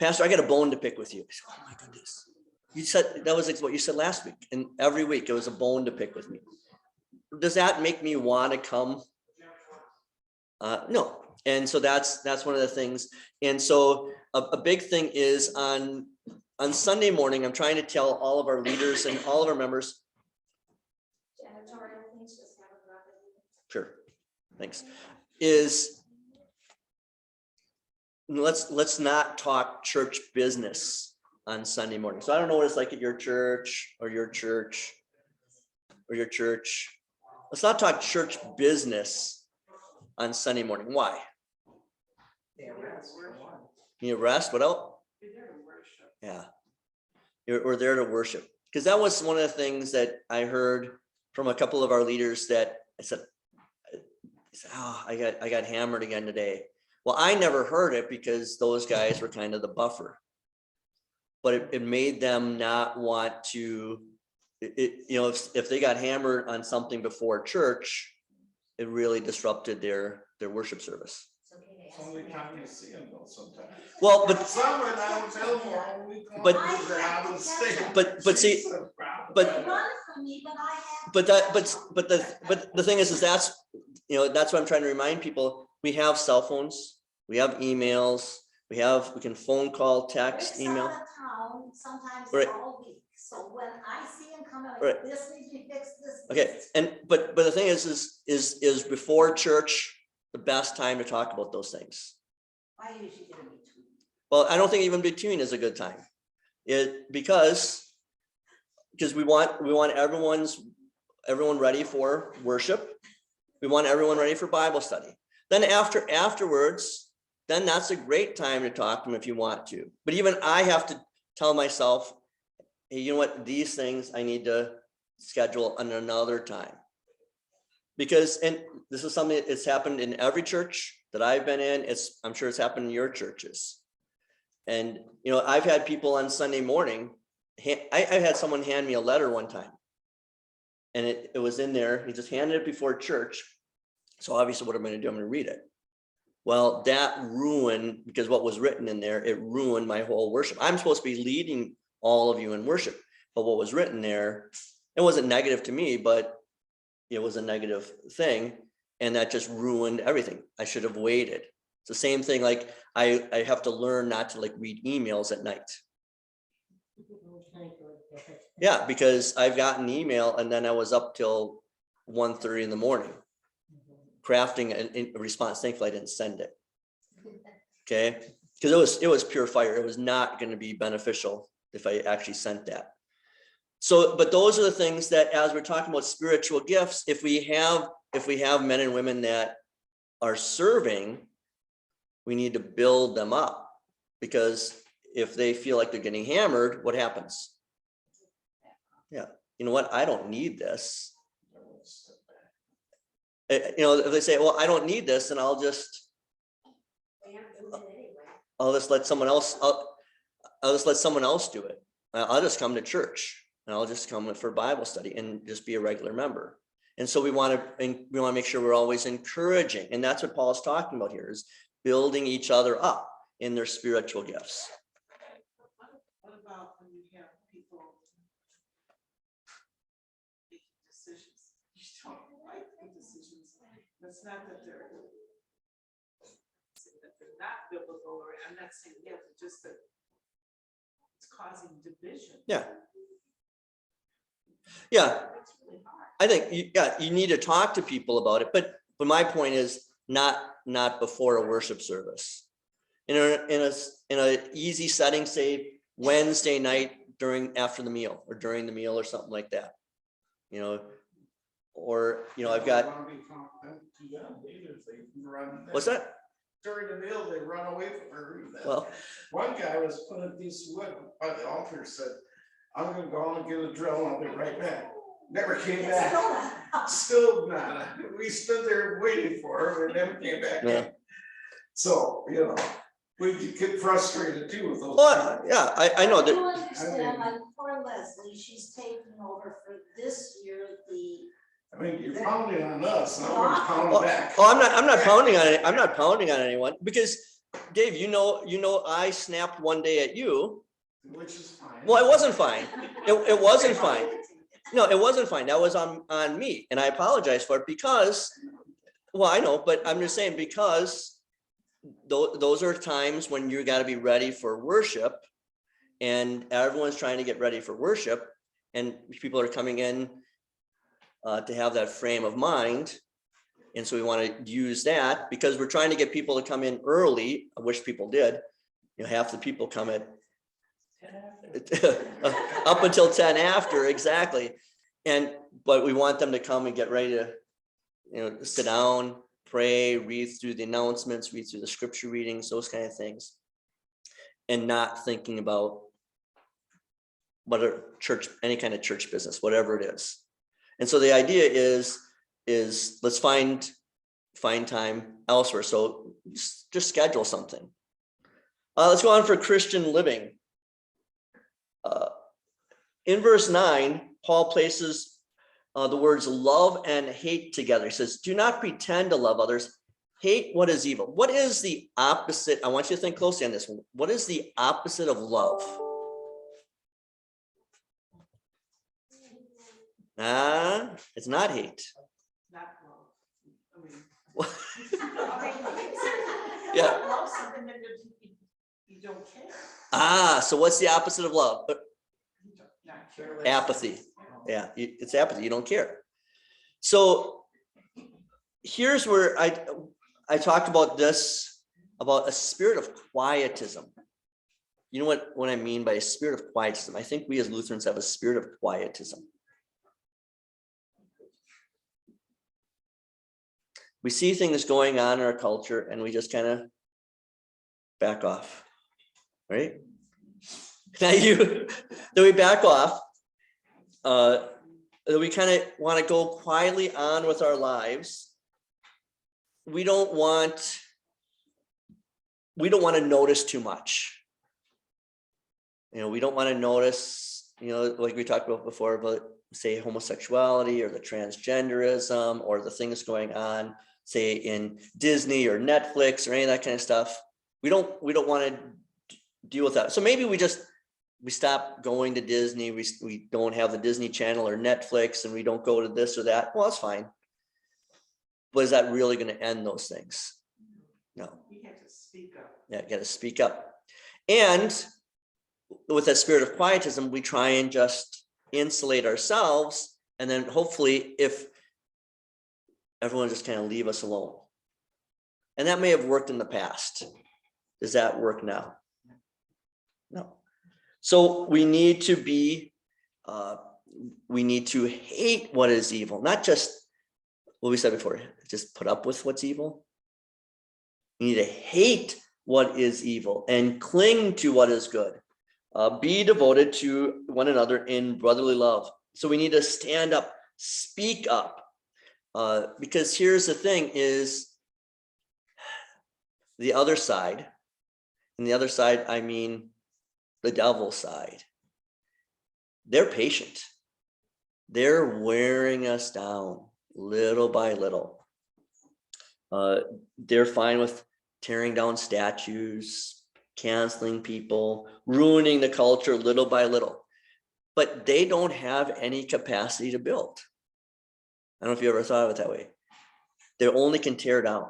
Pastor, I got a bone to pick with you. I said, oh my goodness. You said, that was what you said last week. And every week it was a bone to pick with me. Does that make me want to come? No. And so that's one of the things. And so a big thing is on Sunday morning, I'm trying to tell all of our leaders and all of our members. Sure. Thanks. Is let's not talk church business on Sunday morning. So I don't know what it's like at your church or your church or your church. Let's not talk church business on Sunday morning. Why? You rest. What else? Yeah, we're there to worship. Because that was one of the things that I heard from a couple of our leaders that I said, oh, I got hammered again today. Well, I never heard it because those guys were kind of the buffer. But it made them not want to, you know, if they got hammered on something before church, it really disrupted their worship service. It's only time you see them though sometimes. Well, but Some are not available all week long. But- They're out of state. but see, but the thing is that's, you know, that's what I'm trying to remind people. We have cell phones, we have emails, we can phone call, text, email. Sometimes Right. all week, so when I see him come out, Right. this needs to be fixed, this. Okay, and but the thing is before church the best time to talk about those things? I usually get in between. Well, I don't think even between is a good time. Because we want everyone ready for worship. We want everyone ready for Bible study. Then afterwards, then that's a great time to talk to them if you want to. But even I have to tell myself, hey, you know what? These things I need to schedule on another time. Because, and this is something that's happened in every church that I've been in. I'm sure it's happened in your churches. And, you know, I've had people on Sunday morning, I've had someone hand me a letter one time. and it was in there. He just handed it before church. So obviously what I'm going to do, I'm going to read it. Well, that ruined, because what was written in there, it ruined my whole worship. I'm supposed to be leading all of you in worship, but what was written there, it wasn't negative to me, but it was a negative thing. And that just ruined everything. I should have waited. It's the same thing. Like I have to learn not to like read emails at night. Yeah, because I've gotten email and then I was up till 1:30 in the morning crafting a response. Thankfully, I didn't send it. Okay, because it was pure fire. It was not going to be beneficial if I actually sent that. So, but those are the things that, as we're talking about spiritual gifts, if we have men and women that are serving, we need to build them up, because if they feel like they're getting hammered, what happens? Yeah, you know what? I don't need this. You know, if they say, well, I don't need this, then I'll just let someone else, I'll just let someone else do it. I'll just come to church and I'll just come for Bible study and just be a regular member. And so we want to make sure we're always encouraging. And that's what Paul's talking about here, is building each other up in their spiritual gifts. What about when you have people making decisions? You don't like the decisions. It's not that they're not biblical, or I'm not saying yeah, but just that it's causing division. Yeah. Yeah. It's really hard. I think you need to talk to people about it, but my point is not before a worship service. In a easy setting, say Wednesday night after the meal or during the meal or something like that. You know, or I've got. What's that? During the meal, they run away from her. Well, one guy was putting a piece of wood by the altar, said, I'm gonna go on and get a drill, I'll be right back. Never came back. Still not. We stood there waiting for her and never came back in. So, we get frustrated too with those. Well, yeah, I know You that. understand, like poor Leslie, she's taking over for this year, I mean, you're pounding on us, now we're pounding back. Oh, I'm not pounding on it. I'm not pounding on anyone, because Dave, I snapped one day at you. Which is fine. Well, it wasn't fine. It wasn't fine. No, it wasn't fine. That was on me, and I apologize for it because, well, I know, but I'm just saying, because those are times when you got to be ready for worship, and everyone's trying to get ready for worship, and people are coming in to have that frame of mind. And so we want to use that because we're trying to get people to come in early. I wish people did. Half the people come at up until 10 after, exactly. But we want them to come and get ready to, sit down, pray, read through the announcements, read through the scripture readings, those kind of things, and not thinking about any kind of church business, whatever it is. And so the idea is let's find time elsewhere. So just schedule something. Let's go on for Christian living. In verse 9, Paul places the words love and hate together. He says, do not pretend to love others. Hate what is evil. What is the opposite? I want you to think closely on this one. What is the opposite of love? It's not hate. Not love. Yeah. Love something that you don't care. So what's the opposite of love? Not care. Apathy. Yeah, it's apathy. You don't care. So here's where I talked about this, about a spirit of quietism. You know what I mean by a spirit of quietism? I think we as Lutherans have a spirit of quietism. We see things going on in our culture and we just kind of back off, right? Then we back off. We kind of want to go quietly on with our lives. We don't want to notice too much. We don't want to notice, like we talked about before, about say homosexuality or the transgenderism or the things going on, say in Disney or Netflix or any of that kind of stuff. We don't want to deal with that. So maybe we stop going to Disney. We don't have the Disney Channel or Netflix, and we don't go to this or that. Well, that's fine. But is that really going to end those things? No. You have to speak up. Yeah, you got to speak up. And with that spirit of quietism, we try and just insulate ourselves. And then hopefully if everyone just kind of leave us alone. And that may have worked in the past. Does that work now? No. So we need to be, we need to hate what is evil, not just what we said before, just put up with what's evil. We need to hate what is evil and cling to what is good. Be devoted to one another in brotherly love. So we need to stand up, speak up. Because here's the thing is the other side, and the other side, I mean, the devil's side. They're patient. They're wearing us down little by little. They're fine with tearing down statues, canceling people, ruining the culture little by little. But they don't have any capacity to build. I don't know if you ever thought of it that way. They only can tear down.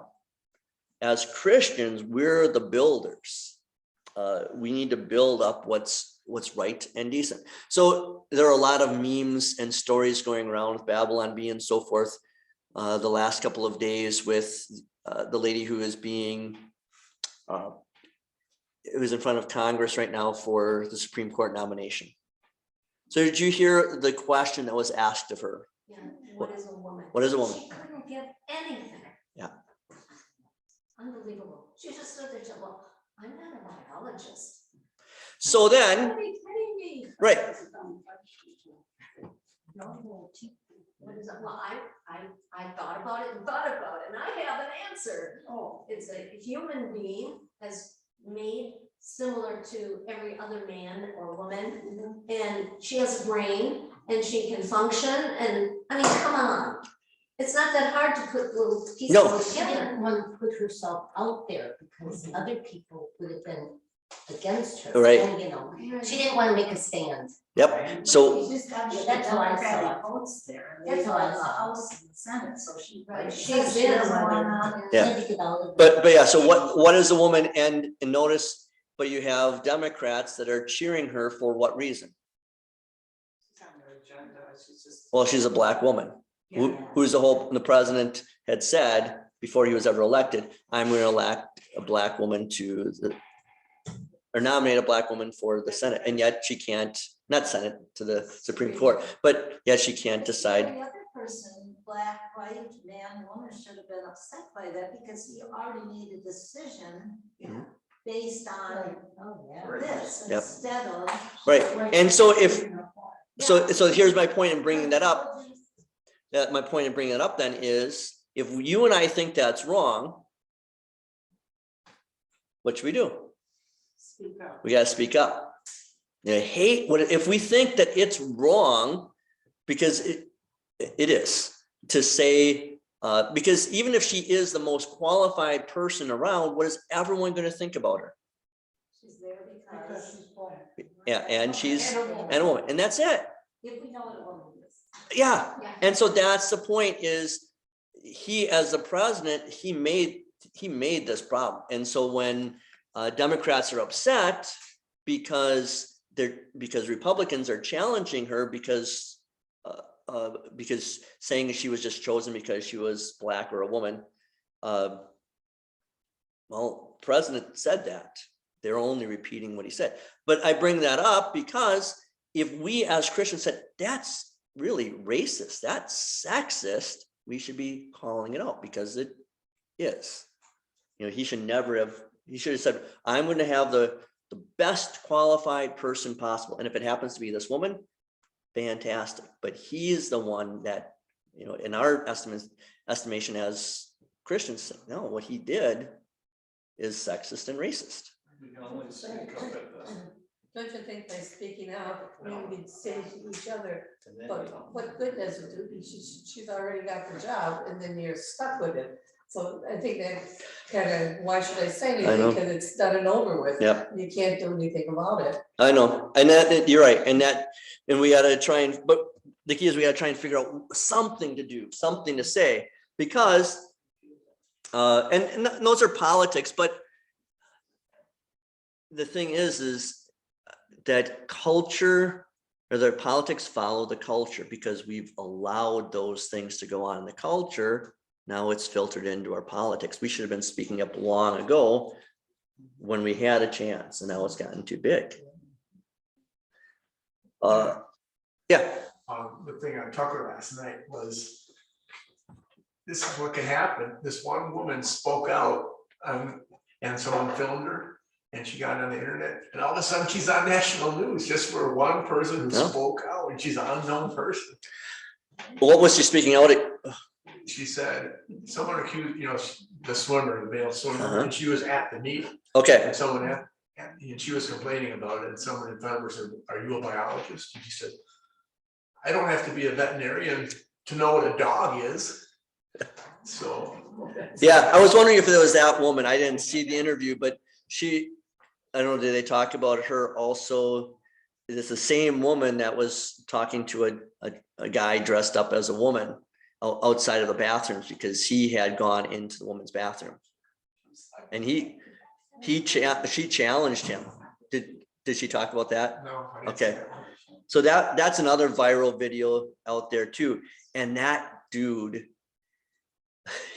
As Christians, we're the builders. We need to build up what's right and decent. So there are a lot of memes and stories going around with Babylon being and so forth. The last couple of days with the lady who is being, it was in front of Congress right now for the Supreme Court nomination. So did you hear the question that was asked of her? Yeah, what is a woman? What is a woman? She couldn't give anything. Yeah. Unbelievable. She just stood there and said, well, I'm not a biologist. So then, Are you kidding me? right. What is it? Well, I thought about it and thought about it, and I have an answer. Oh. It's a human being as made similar to every other man or woman, and she has a brain and she can function. And I mean, come on. It's not that hard to put little pieces No. She together. didn't want to put herself out there because other people would have been against her. Right. And, you know, she didn't want to make a stand. Yep. So She just got That's how I saw Democratic it. votes there. That's how I The saw it. House and the Senate, so she. Right, she she's said she in doesn't whether- wanna- Yeah. She had to get out of but yeah, so what is a woman? And notice, but you have Democrats that are cheering her for what reason? She's on their agenda. She's just. Well, she's a black woman. Who's the president had said before he was ever elected, I'm going to elect a black woman or nominate a black woman for the Senate. And yet she can't, not Senate, to the Supreme Court, but yet she can't decide. The other person, black, white, man, woman, should have been upset by that because he already made a decision Mhm. based on Oh, yeah. this Yep. instead of. Right. And so so here's my point in bringing that up. My point in bringing it up then is, if you and I think that's wrong, what should we do? Speak up. We got to speak up. You hate what if we think that it's wrong, because it is, to say, because even if she is the most qualified person around, what is everyone going to think about her? She's there Because because. she's black. Yeah, and she's And a woman. and a woman, and that's it. If we know what a woman is. Yeah, Yeah. and so that's the point. Is he, as the president, he made this problem, and so when Democrats are upset because Republicans are challenging her because saying she was just chosen because she was black or a woman. Well, the president said that. They're only repeating what he said. But I bring that up because if we as Christians said, that's really racist, that's sexist, we should be calling it out, because it is. You know, he should have said, I'm going to have the best qualified person possible. And if it happens to be this woman, fantastic. But he's the one that, you know, in our estimation as Christians, no, what he did is sexist and racist. You can only speak up at the Don't you think by speaking out, we could say to each other, but what good does it do? She's already got the job and then you're stuck with it. So I think that kind of, why should I say I know. anything? Because it's done and over with. Yep. You can't do anything about it. I know, and you're right, and we gotta try and, but the key is we gotta try and figure out something to do, something to say, because and those are politics, but the thing is that culture or their politics follow the culture, because we've allowed those things to go on in the culture. Now it's filtered into our politics. We should have been speaking up long ago when we had a chance, and now it's gotten too big. Yeah. The thing on Tucker last night was, this is what can happen. This one woman spoke out, and someone filmed her, and she got on the internet, and all of a sudden she's on national news just for one person who Yeah. spoke out, and she's an unknown person. What was she speaking out? She said, someone accused, the swimmer, the male swimmer, Uh-huh. and she was at the meet, Okay. and someone and she was complaining about it, and someone in front of her said, "Are you a biologist?" And she said, "I don't have to be a veterinarian to know what a dog is." So. Yeah, I was wondering if it was that woman. I didn't see the interview, but I don't know, did they talk about her also? It's the same woman that was talking to a guy dressed up as a woman outside of the bathrooms because he had gone into the woman's bathroom. And she challenged him. Did she talk about that? No. I didn't Okay. see that. So that's another viral video out there too. And that dude,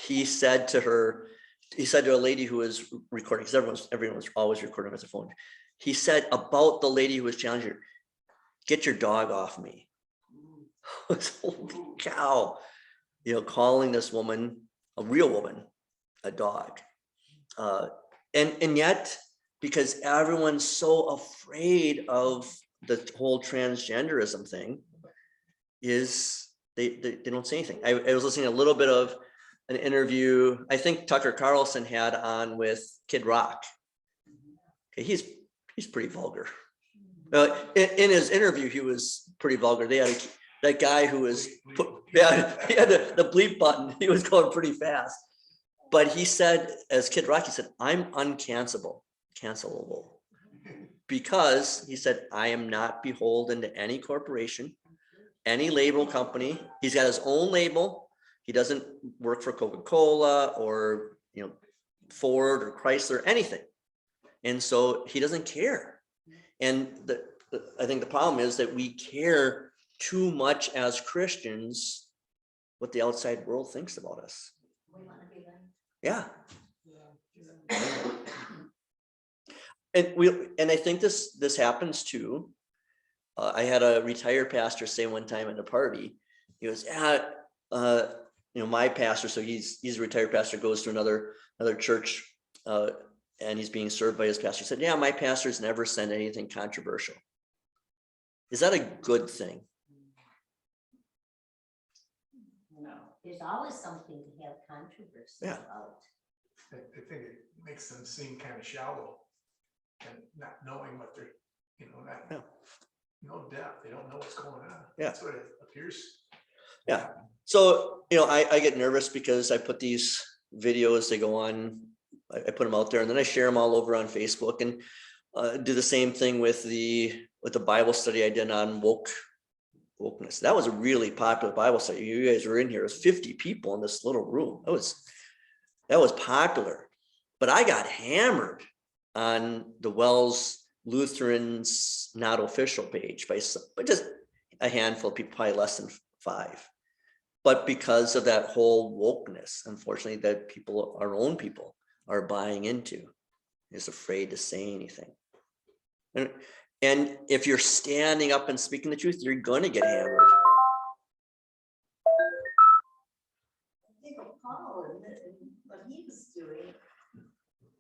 he said to a lady who was recording, because everyone was always recording with their phone. He said about the lady who was challenging her, "Get your dog off me." Holy cow. Calling this woman, a real woman, a dog. And yet, because everyone's so afraid of the whole transgenderism thing, is they don't say anything. I was listening to a little bit of an interview I think Tucker Carlson had on with Kid Rock. Okay, he's pretty vulgar. In his interview, he was pretty vulgar. They had that guy who was he had the bleep button. He was going pretty fast. But he said, as Kid Rock, he said, "I'm cancelable, because," he said, "I am not beholden to any corporation, any label company." He's got his own label. He doesn't work for Coca-Cola or Ford or Chrysler, anything. And so he doesn't care. And I think the problem is that we care too much as Christians what the outside world thinks about us. We want to be like. Yeah. And I think this happens too. I had a retired pastor say one time at a party, he goes, my pastor, so he's a retired pastor, goes to another church, and he's being served by his pastor. He said, "Yeah, my pastor's never said anything controversial." Is that a good thing? No, there's always something to have controversy Yeah. about. I think it makes them seem kind of shallow and not knowing what they're, no depth. They don't know what's going on. Yeah. That's what it appears. Yeah. So, I get nervous because I put these videos, they go on, I put them out there, and then I share them all over on Facebook, and do the same thing with the Bible study I did on wokeness. That was a really popular Bible study. You guys were in here. It was 50 people in this little room. That was popular. But I got hammered on the Wells Lutherans Not Official page by just a handful of people, probably less than 5. But because of that whole wokeness, unfortunately, that our own people are buying into, is afraid to say anything. And if you're standing up and speaking the truth, you're going to get hammered. I think of Paul and what he was doing.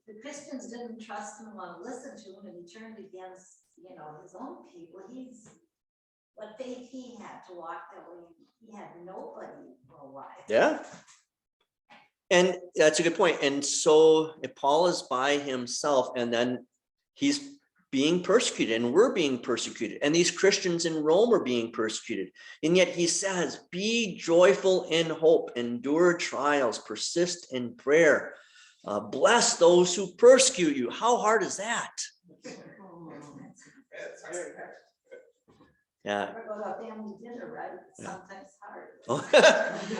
The Christians didn't trust him, want to listen to him, and he turned against, his own people. What faith he had to walk that way, he had nobody for a while. Yeah. And that's a good point. And so if Paul is by himself, and then he's being persecuted, and we're being persecuted, and these Christians in Rome are being persecuted. And yet he says, be joyful in hope, endure trials, persist in prayer. Bless those who persecute you. How hard is that? Yeah. Never go to a family dinner, right? It's sometimes hard.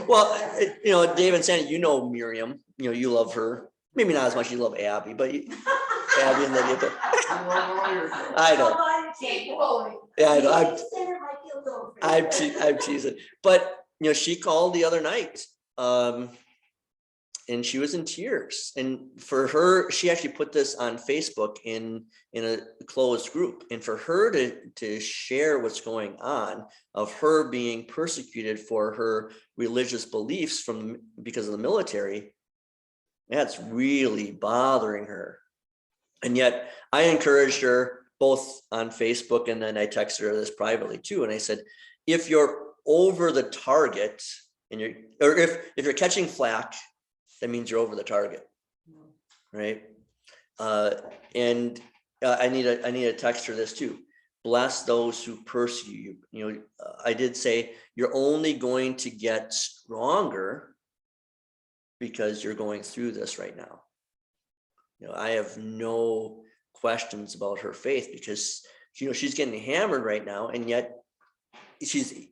Well, Dave and Sandy, you know Miriam, you love her. Maybe not as much as you love Abby, but Abby and Lydia. But I know. Yeah, I know. I'm teasing. But she called the other night. And she was in tears. And for her, she actually put this on Facebook in a closed group. And for her to share what's going on of her being persecuted for her religious beliefs because of the military, that's really bothering her. And yet I encouraged her both on Facebook, and then I texted her this privately too. And I said, if you're over the target and if you're catching flack, that means you're over the target, right? And I need to text her this too. Bless those who persecute you. I did say you're only going to get stronger because you're going through this right now. I have no questions about her faith because she's getting hammered right now, and yet she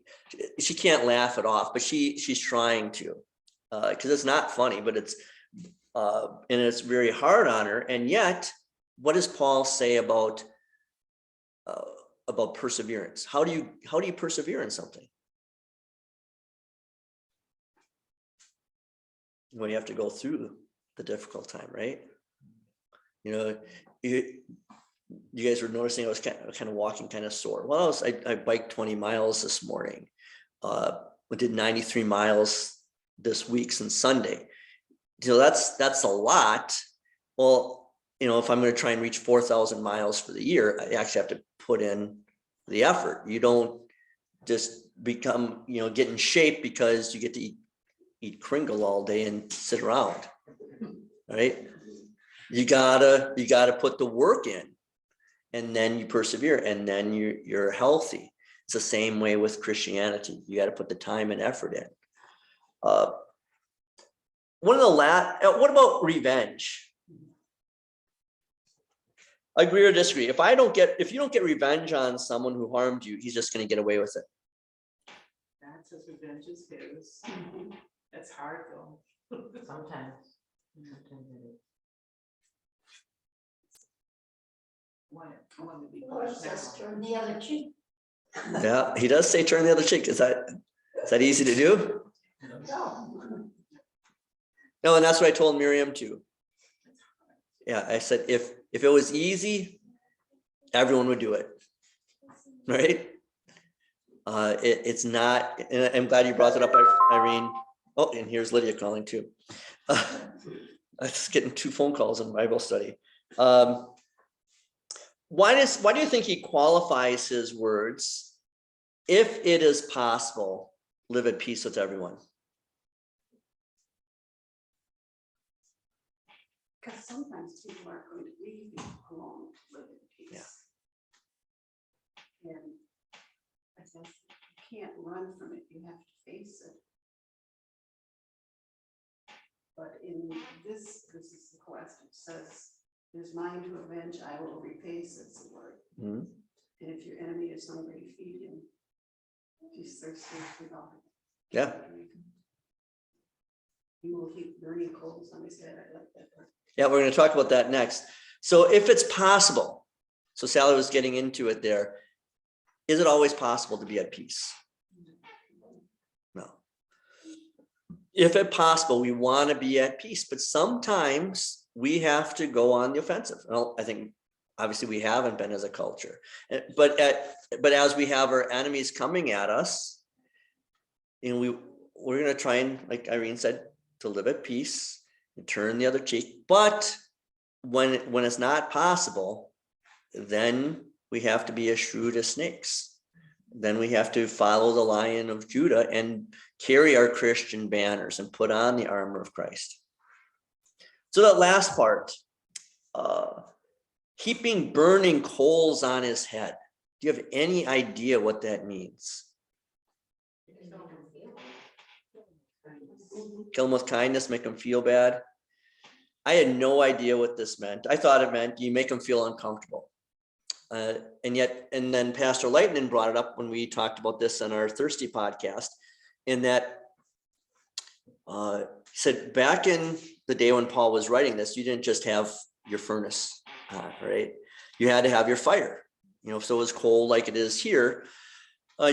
can't laugh it off, but she's trying to. Because it's not funny, but it's very hard on her. And yet, what does Paul say about perseverance? How do you persevere in something? When you have to go through the difficult time, right? You guys were noticing I was kind of walking kind of sore. Well, I biked 20 miles this morning. I did 93 miles this week since Sunday. That's a lot. Well, if I'm going to try and reach 4,000 miles for the year, I actually have to put in the effort. You don't just become, get in shape because you get to eat Kringle all day and sit around, right? You gotta put the work in, and then you persevere, and then you're healthy. It's the same way with Christianity. You got to put the time and effort in. What about revenge? Agree or disagree? If you don't get revenge on someone who harmed you, he's just going to get away with it. That's his revenge is his. That's hard though. Sometimes. I want to be Or just turn the other cheek. Yeah, he does say turn the other cheek. Is that easy to do? No, and that's what I told Miriam too. Yeah, I said if it was easy, everyone would do it, right? It's not, and I'm glad you brought it up, Irene. Oh, and here's Lydia calling too. I was getting 2 phone calls in Bible study. Why do you think he qualifies his words? If it is possible, live at peace with everyone. Because sometimes people aren't going to leave you alone to live in peace. Yeah. And I guess you can't run from it, you have to face it. But in this is the question, it says, "It is mine to avenge, I will repay," says the Lord. Mm-hmm. And if your enemy is hungry, feed him. If he's thirsty, feed him. Yeah. He will heap burning coals on his head. I like that part. Yeah, we're going to talk about that next. So if it's possible, so Sally was getting into it there, is it always possible to be at peace? No. If it's possible, we want to be at peace, but sometimes we have to go on the offensive. Well, I think obviously we haven't been as a culture, but as we have our enemies coming at us, we're going to try and, like Irene said, to live at peace and turn the other cheek. But when it's not possible, then we have to be as shrewd as snakes. Then we have to follow the Lion of Judah and carry our Christian banners and put on the armor of Christ. So that last part, heaping burning coals on his head. Do you have any idea what that means? Kill him with kindness, make him feel bad. I had no idea what this meant. I thought it meant you make him feel uncomfortable. And then Pastor Lightning brought it up when we talked about this on our Thirsty podcast, in that he said back in the day when Paul was writing this, you didn't just have your furnace on, right? You had to have your fire. If it was cold like it is here,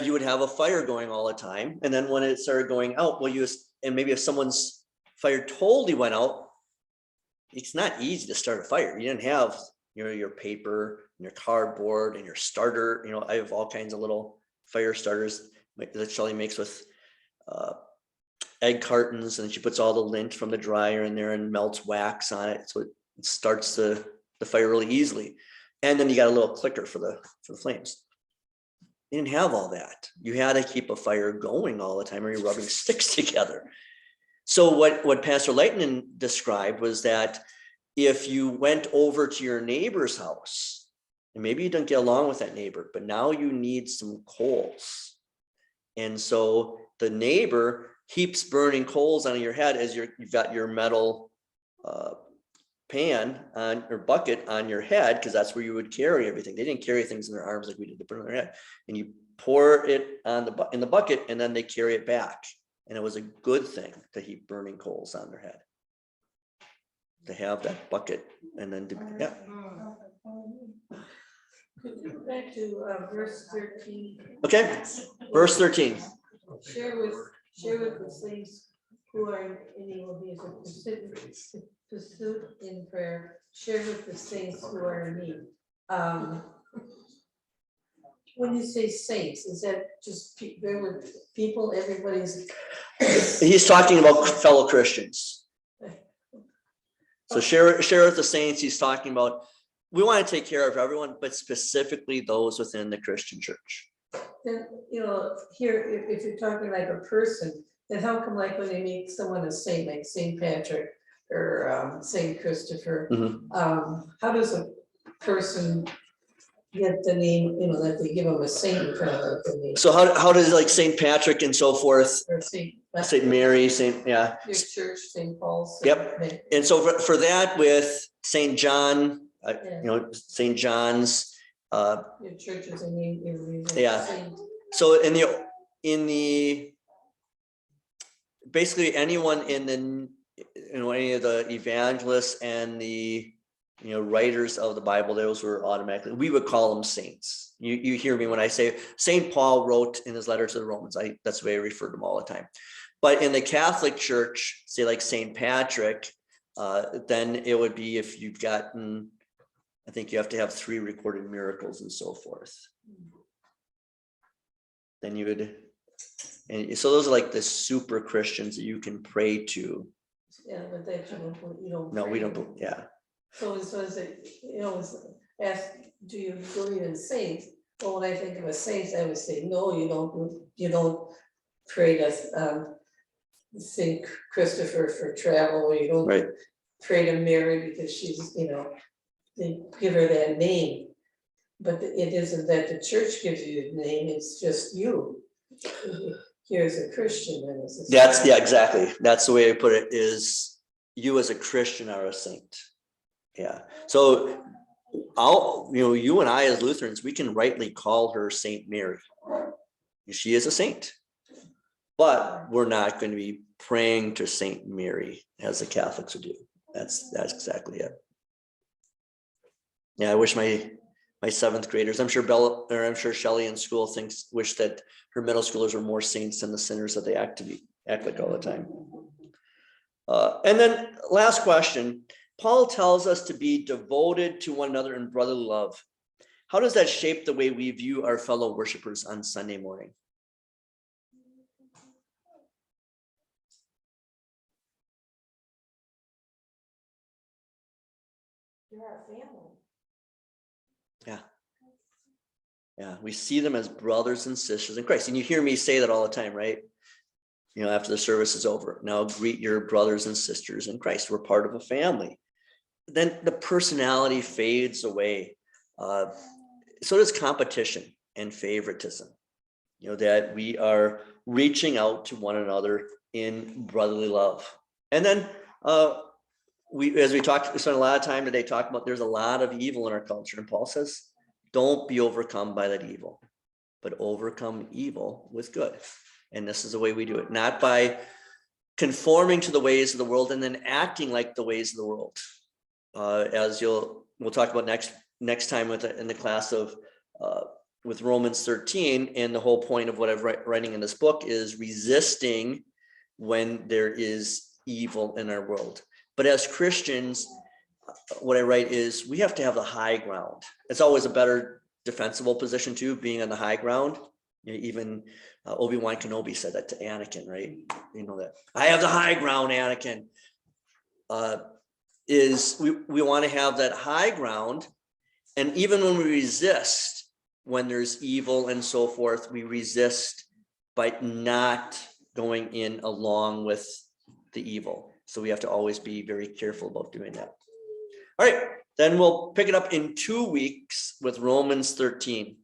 you would have a fire going all the time. And then when it started going out, and maybe if someone's fire totally went out, it's not easy to start a fire. You didn't have your paper and your cardboard and your starter. I have all kinds of little fire starters that Shelley makes with egg cartons, and she puts all the lint from the dryer in there and melts wax on it. So it starts the fire really easily. And then you got a little clicker for the flames. You didn't have all that. You had to keep a fire going all the time, or you're rubbing sticks together. So what Pastor Lightning described was that if you went over to your neighbor's house, and maybe you don't get along with that neighbor, but now you need some coals. And so the neighbor heaps burning coals on your head as you've got your metal pan on or bucket on your head, because that's where you would carry everything. They didn't carry things in their arms like we did to put on their head. And you pour it on in the bucket, and then they carry it back. And it was a good thing to heap burning coals on their head, to have that bucket, and then Back to verse 13. Okay, verse 13. Share with the saints who are in evil days of pursuit in prayer. Share with the saints who are in need. When you say saints, is that just regular people? Everybody's. He's talking about fellow Christians. So share with the saints. He's talking about, we want to take care of everyone, but specifically those within the Christian church. Then, here, if you're talking like a person, then how come like when they make someone a saint, like Saint Patrick or Saint Christopher, how does a person get the name, that they give them a saint in front of the name? So how does like Saint Patrick and so forth, Or Saint Mary, your church, Saint Paul's. Yep. And so for that with Saint John, Saint John's, Your church is a name. Yeah. So in the basically anyone in the any of the evangelists and the writers of the Bible, those were automatically, we would call them saints. You hear me when I say Saint Paul wrote in his letter to the Romans. That's the way I refer to them all the time. But in the Catholic Church, say like Saint Patrick, then it would be if you've gotten, I think you have to have 3 recorded miracles and so forth. Then you would, and so those are like the super Christians that you can pray to. Yeah, but that you don't. No, we don't. Yeah. So is it, ask, do you believe in saints? Well, when I think of a saint, I would say, no, you don't pray to Saint Christopher for travel, or you don't pray to Mary because she's, they give her that name. But it isn't that the church gives you the name, it's just you. Here's a Christian. And it's Exactly. That's the way I put it, is you as a Christian are a saint. Yeah. So you and I as Lutherans, we can rightly call her Saint Mary. She is a saint, but we're not going to be praying to Saint Mary as the Catholics would do. That's exactly it. Yeah. I wish my 7th graders, I'm sure Shelley in school wish that her middle schoolers were more saints than the sinners that they act like all the time. And then last question, Paul tells us to be devoted to one another in brotherly love. How does that shape the way we view our fellow worshipers on Sunday morning? You're our family. Yeah, we see them as brothers and sisters in Christ. And you hear me say that all the time, right? After the service is over, now greet your brothers and sisters in Christ. We're part of a family. then the personality fades away. So does competition and favoritism. You know, that we are reaching out to one another in brotherly love. And then as we spent a lot of time today talking about, there's a lot of evil in our culture. And Paul says, don't be overcome by that evil, but overcome evil with good. And this is the way we do it, not by conforming to the ways of the world and then acting like the ways of the world. As we'll talk about next time in the class of with Romans 13, and the whole point of what I'm writing in this book is resisting when there is evil in our world. But as Christians, what I write is we have to have the high ground. It's always a better defensible position too, being on the high ground. You know, even Obi-Wan Kenobi said that to Anakin, right? You know that I have the high ground, Anakin. Is we want to have that high ground, and even when we resist, when there's evil and so forth, we resist by not going in along with the evil. So we have to always be very careful about doing that. All right, then we'll pick it up in 2 weeks with Romans 13.